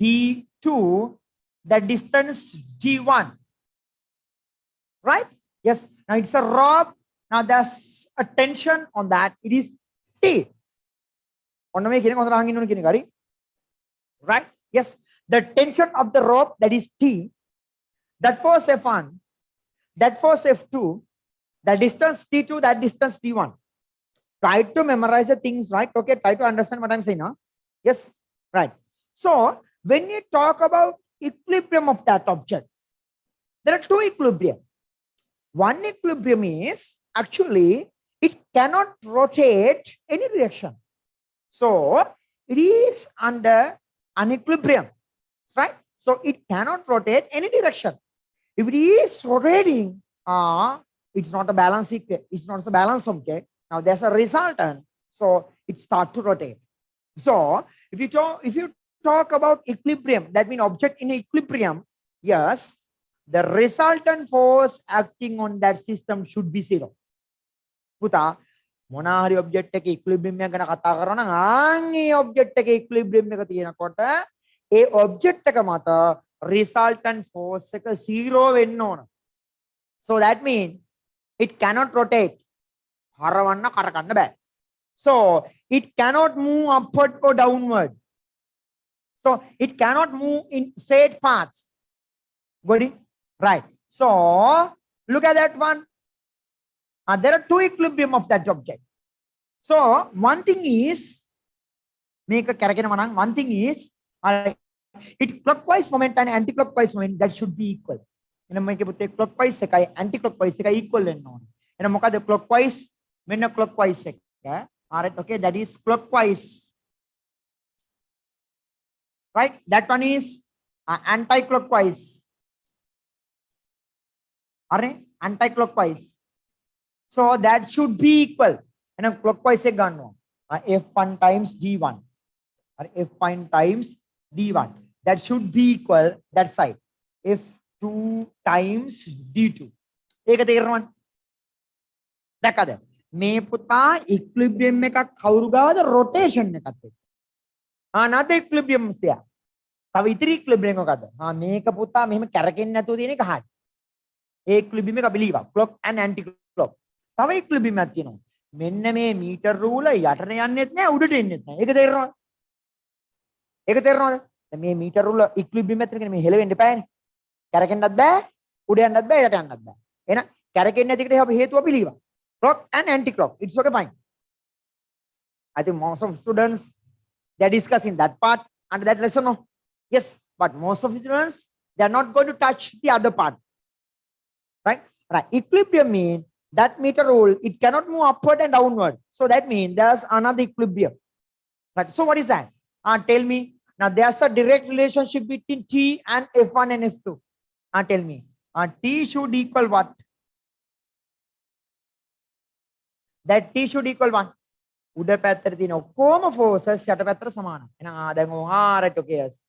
D2. That distance G1. Right. Yes. Now it's a rope. Now there's a tension on that. It is T. Right? Yes. The tension of the rope, that is T. That force F1. That force F2. The distance T2. That distance T1. Try to memorize the things, right? Okay. Try to understand what I'm saying now. Yes. Right. So when you talk about equilibrium of that object, There are two equilibrium. One equilibrium is actually it cannot rotate any direction. So it is under an equilibrium, right? So it cannot rotate any direction. If it is rotating, it's not a balance equation. It's not a balance object. Now there's a resultant, so it starts to rotate. So if you talk about equilibrium, that means object in equilibrium, yes, the resultant force acting on that system should be zero. පුතා මොනා හරි object එකේ ඉක්විලිබ්‍රියම් එක ගැන කතා කරනවා නම් ආන්ගේ ඔබ්ජෙක්ට් එකේ ඉක්විලිබ්‍රියම් එක තියෙනකොට ඒ ඔබ්ජෙක්ට් එක මත resultant force එක 0 වෙන්න ඕන. So that means it cannot rotate. හරවන්න කරකන්න බෑ. So it cannot move upward or downward. So it cannot move in straight paths. Got it? Right. So look at that one. There are two equilibrium of that object. So one thing is, make a one thing is, it clockwise moment and anti-clockwise moment that should be equal. Make it clockwise sekai, anti-clockwise sekai equal and non. And moka the clockwise, when a clockwise sekai. Alright, okay, that is clockwise. Right? That one is anti-clockwise. Alright, anti-clockwise. So that should be equal. And clockwise ek ganno. F1 times D1. Or F1 times D1. That should be equal that side. F2 times D2. Ek තේරෙනවද? දැක්කද? මේ පුතා equilibrium එකක් කවුරු ගාවද rotation එකත් එක්ක. another equilibrium සියා. තව ඉතිරි equilibrium මොකද්ද? මේක පුතා මෙහෙම කැරකෙන්නේ නැතුව තියෙන එක හරියි. ඒ equilibrium එක අපි ලියවා. clock and anti clock. තව equilibrium එකක් තියෙනවා. මෙන්න මේ meter rule යටට යන්නෙත් නැහැ උඩට එන්නෙත් නැහැ. ඒක තේරෙනවද? ඒක තේරෙනවද? දැන් මේ meter rule equilibrium එකත් එක්ක මේ හෙලවෙන්න එපානේ. කැරකෙන්නත් බෑ, උඩ යන්නත් බෑ, යට යන්නත් බෑ. එහෙනම් කැරකෙන්නේ නැති එකට හේතුව අපි ලියවා. Clock and anti-clock. It's okay, fine. I think most of students, they're discussing that part under that lesson. No? Yes, but most of the students, they're not going to touch the other part. Right? Right. Equilibrium means that meter rule, it cannot move upward and downward. So that means there's another equilibrium. Right. So what is that? Tell me. Now there's a direct relationship between T and F1 and F2. Tell me. T should equal what? That T should equal 1. උඩ පැත්තට තියෙන ඔක්කොම forces යට පැත්තට සමානයි. එහෙනම් දැන් right, okay, yes.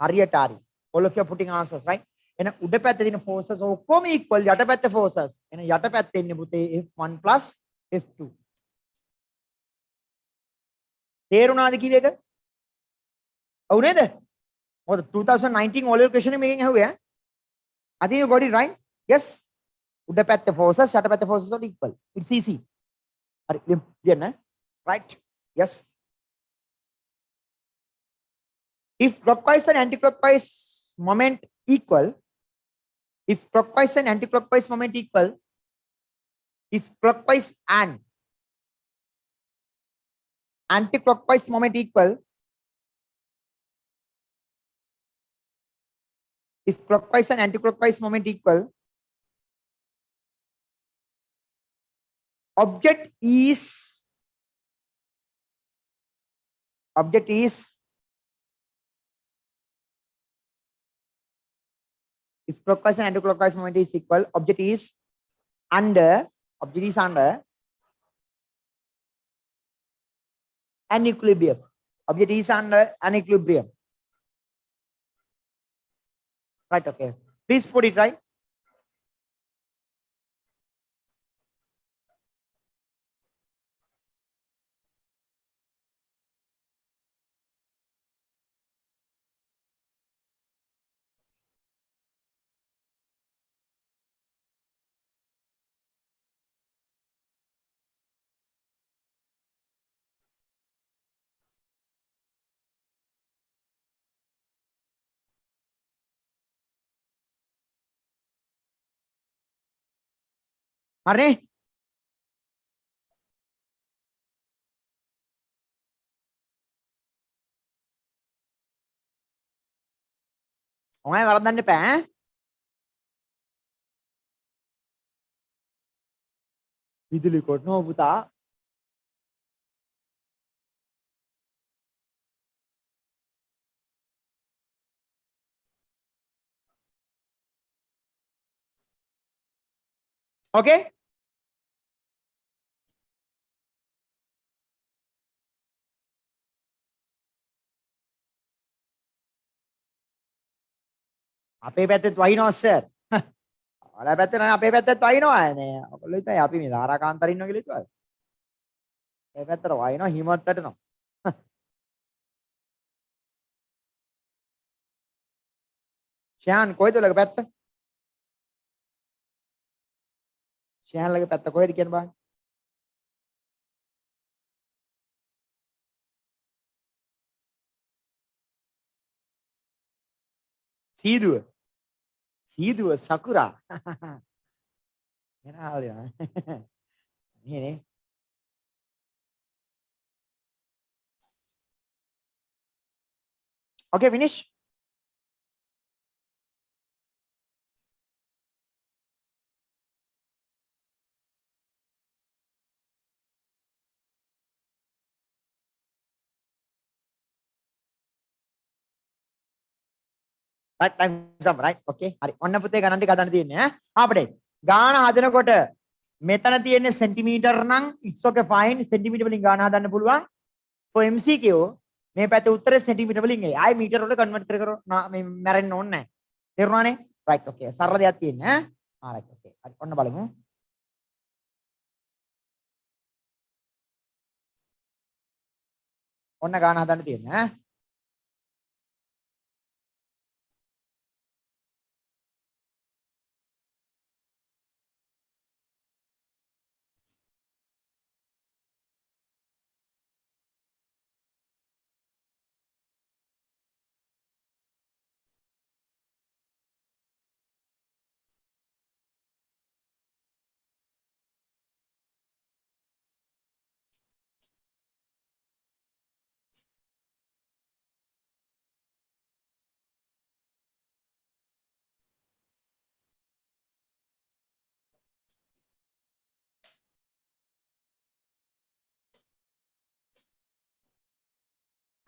හරියට හරි. All of you are putting answers, right? එහෙනම් උඩ පැත්තේ තියෙන forces ඔක්කොම equal යට පැත්තේ forces. එහෙනම් යට පැත්තේ ඉන්නේ පුතේ F1 plus F2. තේරුණාද කිව්ව එක? ඔව් නේද? මොකද 2019 O level question එකෙන් ඇහුවේ ඈ. I think you got it right? Yes. උඩ පැත්තේ forces යට පැත්තේ forces වලට equal. It's easy. Right? Yes. If clockwise and anti-clockwise moment equal, if clockwise and anti-clockwise moment equal, if clockwise and anti-clockwise moment equal, if clockwise and anti-clockwise moment equal, object is if clockwise and anti-clockwise moment is equal, object is under an equilibrium. Object is under an equilibrium. Right, okay. Please put it right. හරි ඔය වරදන්න එපා ඈ විදුලි කොටනවා පුතා. Okay? අපේ පැත්තෙත් වහිනවා sir. ඔයාලා පැත්තේ නෑ අපේ පැත්තෙත් වහිනවා නේ. ඔයගොල්ලෝ හිතයි අපි මේ ධාරාකාන්තර ඉන්නවා කියලා හිතුවද? මේ පැත්තට වහිනවා හිමත් වැටෙනවා. ෂාන් කොයිද ඔයාලගේ පැත්ත? ෂාන්ලගේ පැත්ත කොහෙද කියන්න බලන්න. සීදුව. සීදුව සකුරා. එනහල්ද නේ. Okay, finish. Right, time's up, right? Okay. හරි. ඔන්න පුතේ ගණන් ටික හදන්න තියෙන්නේ ඈ. අපිට ගාන හදනකොට මෙතන තියෙන්නේ සෙන්ටිමීටර නම් it's okay fine. සෙන්ටිමීටර වලින් ගාන හදන්න පුළුවන්. for MCQ මේ පැත්තේ උත්තරේ සෙන්ටිමීටර වලින් එයි. ආයි මීටර වලට කන්වර්ට් කර මේ මැරෙන්න ඕනේ නැහැ. තේරුණානේ? right, okay. සරල දෙයක් තියෙන්නේ ඈ. right, okay. හරි. ඔන්න බලමු. ඔන්න ගාන හදන්න තියෙන්නේ ඈ.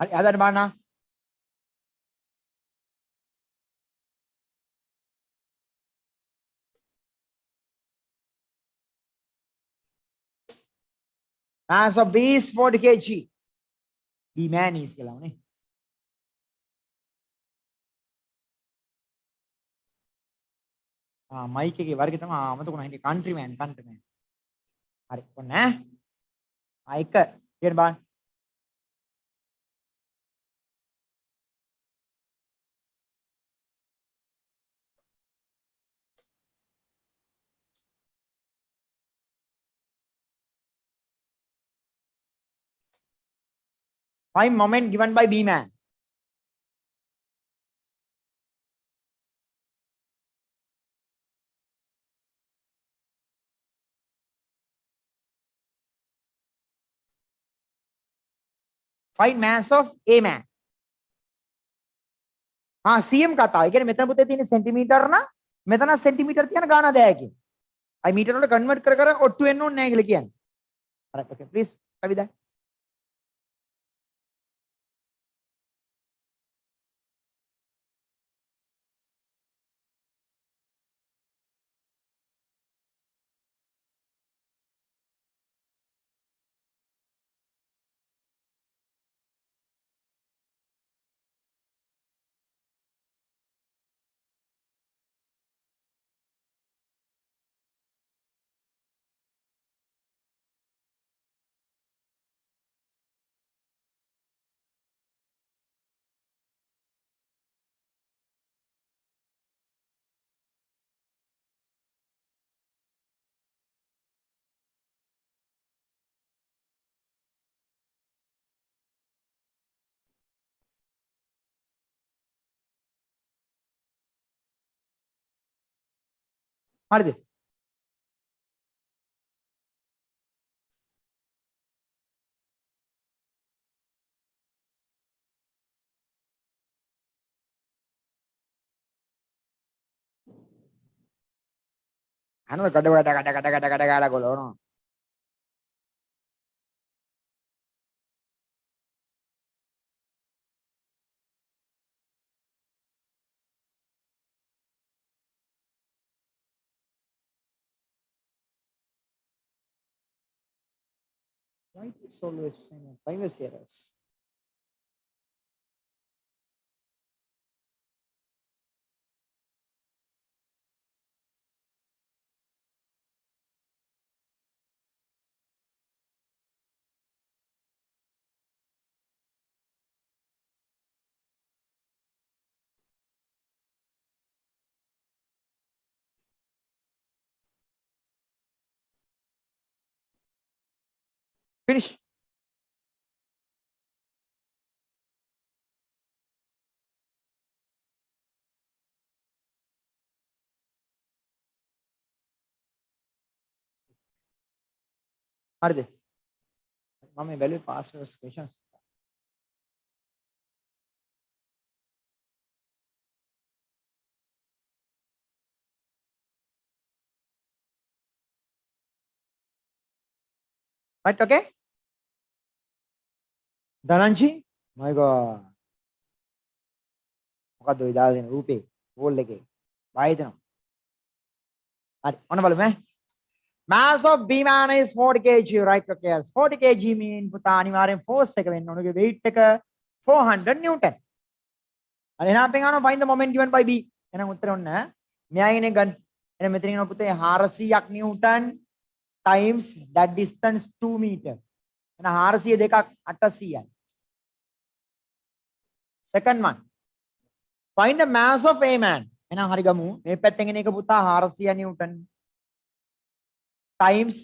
හරි හදන්න බලන්න. mass of B is 40 kg. B man is කියලා නේ. මයික් එකේ වර්ගය තමයි අමතකුණා හිටියේ කන්ට්‍රිමෑන්. හරි ඔන්න එක කියන බලන්න. Find moment given by B man. Find mass of A man. CM කතාව. ඒ කියන්නේ මෙතන පුතේ තියෙන සෙන්ටිමීටර නම් මෙතන සෙන්ටිමීටර තියන ගාන 10කින්. අයි මීටර වලට කන්වර්ට් කර ඔට්ටු වෙන්න ඕනේ නැහැ කියලා කියන්නේ. right, okay, please කවිදා. හරිද? අනල ගඩ ගාලා ගලවනවා. Why it is always saying privacy errors? Finish. හරිද? මම මේ බැලුවේ past tense questions. Right, okay? Dhananji? My God. මොකද්ද ඔය දාලා දෙන රූපේ වෝල් එකේ බය දෙනවා. හරි ඔන්න බලමු ඈ. Mass of Bimana is 40 kg, right? Okay, yes. 40 kg mean පුතා අනිවාර්යෙන් force එක වෙන්න ඕනේ. weight එක 400 newton. හරි එහෙනම් අපෙන් අහනවා find the moment given by B. එහෙනම් උත්තර ඔන්න මෙයාගෙන ගන්න. එහෙනම් මෙතන කියනවා පුතේ 400ක් newton times that distance 2 meter. එහෙනම් 400 දෙකක් 800යි. Second one. Find the mass of A man. එහෙනම් හරි ගමු. මේ පැත්තෙන් එන එක පුතා 400 newton times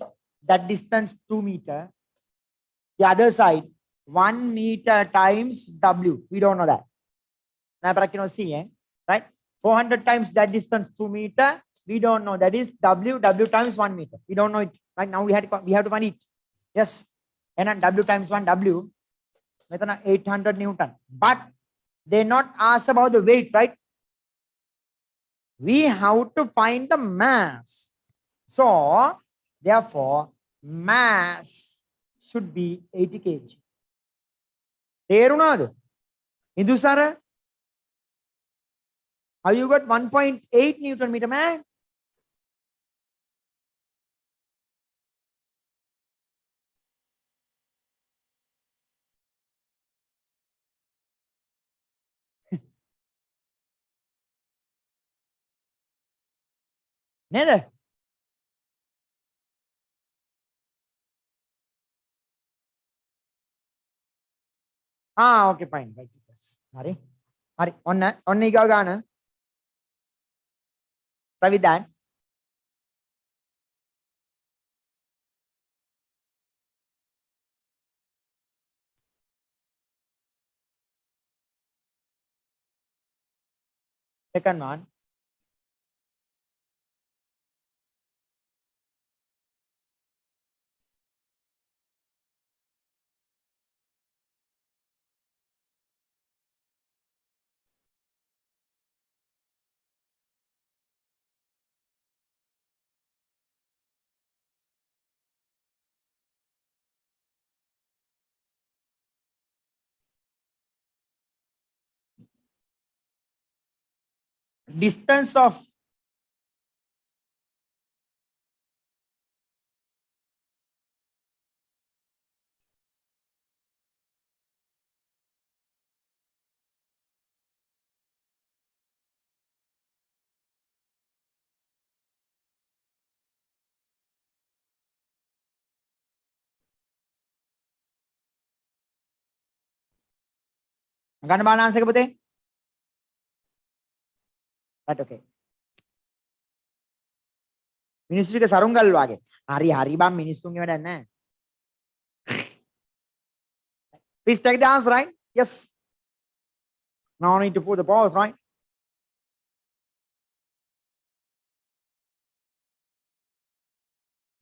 that distance 2 meter. The other side 1 meter times W. We don't know that. Now you see, right? 400 times that distance 2 meter. We don't know that is W. W times 1 meter. We don't know it. Right now we have to find it. Yes. And then W times 1 W. 800 newton. But they not ask about the weight, right? We have to find the mass. So therefore mass should be 80 kg. තේරුණාද? ඉදුසර have you got 1.8 newton meter man? නේද? okay, fine. Right. හරි. හරි. ඔන්න ඊගා ගාන. try with that. Second one. Distance of ගන්න balance එක පුතේ. right, okay. මිනිස්සු ටික සරුංගල් වාගේ. හරි බම් මිනිස්සුන්ගේ වැඩක් නැහැ. Please take the answer, right? Yes. No need to put the pause, right?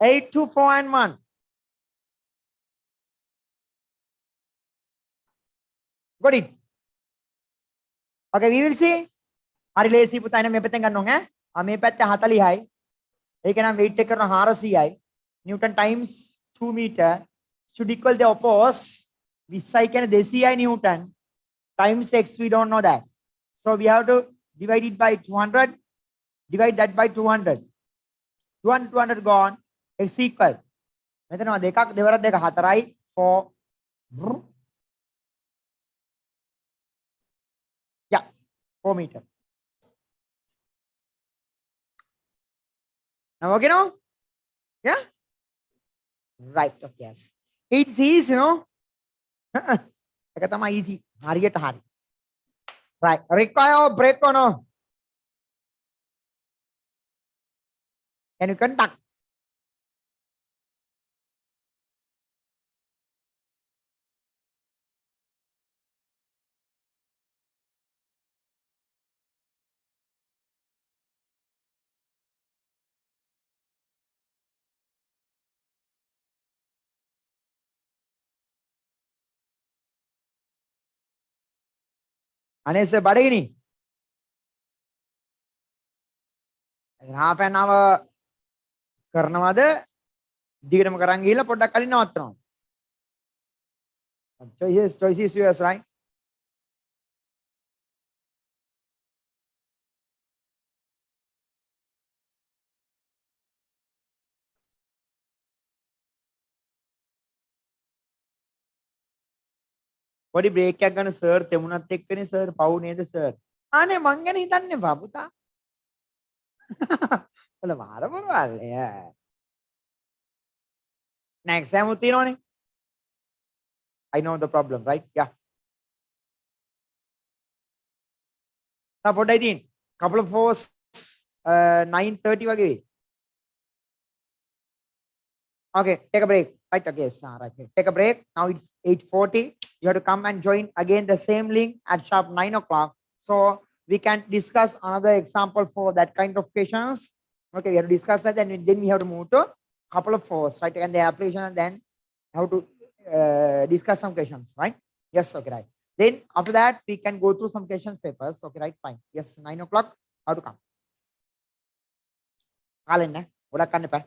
Eight, 2, 4, and 1. Got it? Okay, we will see. හරි ලේසි පුතා එන මේ පැත්තෙන් ගන්න ඕනේ ඈ. මේ පැත්ත 40යි. ඒක නම් weight එක කරන 400යි. Newton times 2 meter should equal the opposite. 20යි කියන්නේ 200යි Newton times x. We don't know that. So we have to divide it by 200. Divide that by 200. 200 gone. X equal. මෙතන දෙකක් දෙවරක් දෙක 4යි. 4 yeah 4 meter. Now okay now? Yeah? Right, okay, yes. It's easy, you know? එක තමයි easy. හරියට හරි. Right. Require break or no? Can you conduct? අනේස බඩගිනි. half an hour කරනවද? දිගටම කරන් ගිහිල්ලා පොඩ්ඩක් කලින් නවත්තනවා. Choice is yours, right? පොඩි බ්‍රේක් එකක් ගන්න සර් තෙමුණත් එක්කනේ සර් පව් නේද සර්? අනේ මං ගැන හිතන්නේ බා පුතා. ඔල මාර මොනවල් ඈ. Next exam උත් තියෙනවනේ. I know the problem, right? Yeah. Now පොඩ්ඩයි තියෙන්නේ. couple of hours 9:30 වගේ වෙයි. Okay, take a break. Right, okay, yes, right. Take a break. Now it's 8:40. You have to come and join again the same link at sharp 9 o'clock. So we can discuss another example for that kind of questions. Okay, we have to discuss that, and then we have to move to a couple of hours, right? And the application, and then how to discuss some questions, right? Yes, okay, right. Then after that, we can go through some questions papers. Okay, right, fine. Yes, 9 o'clock. How to come? Kalenne, oda kanne pa.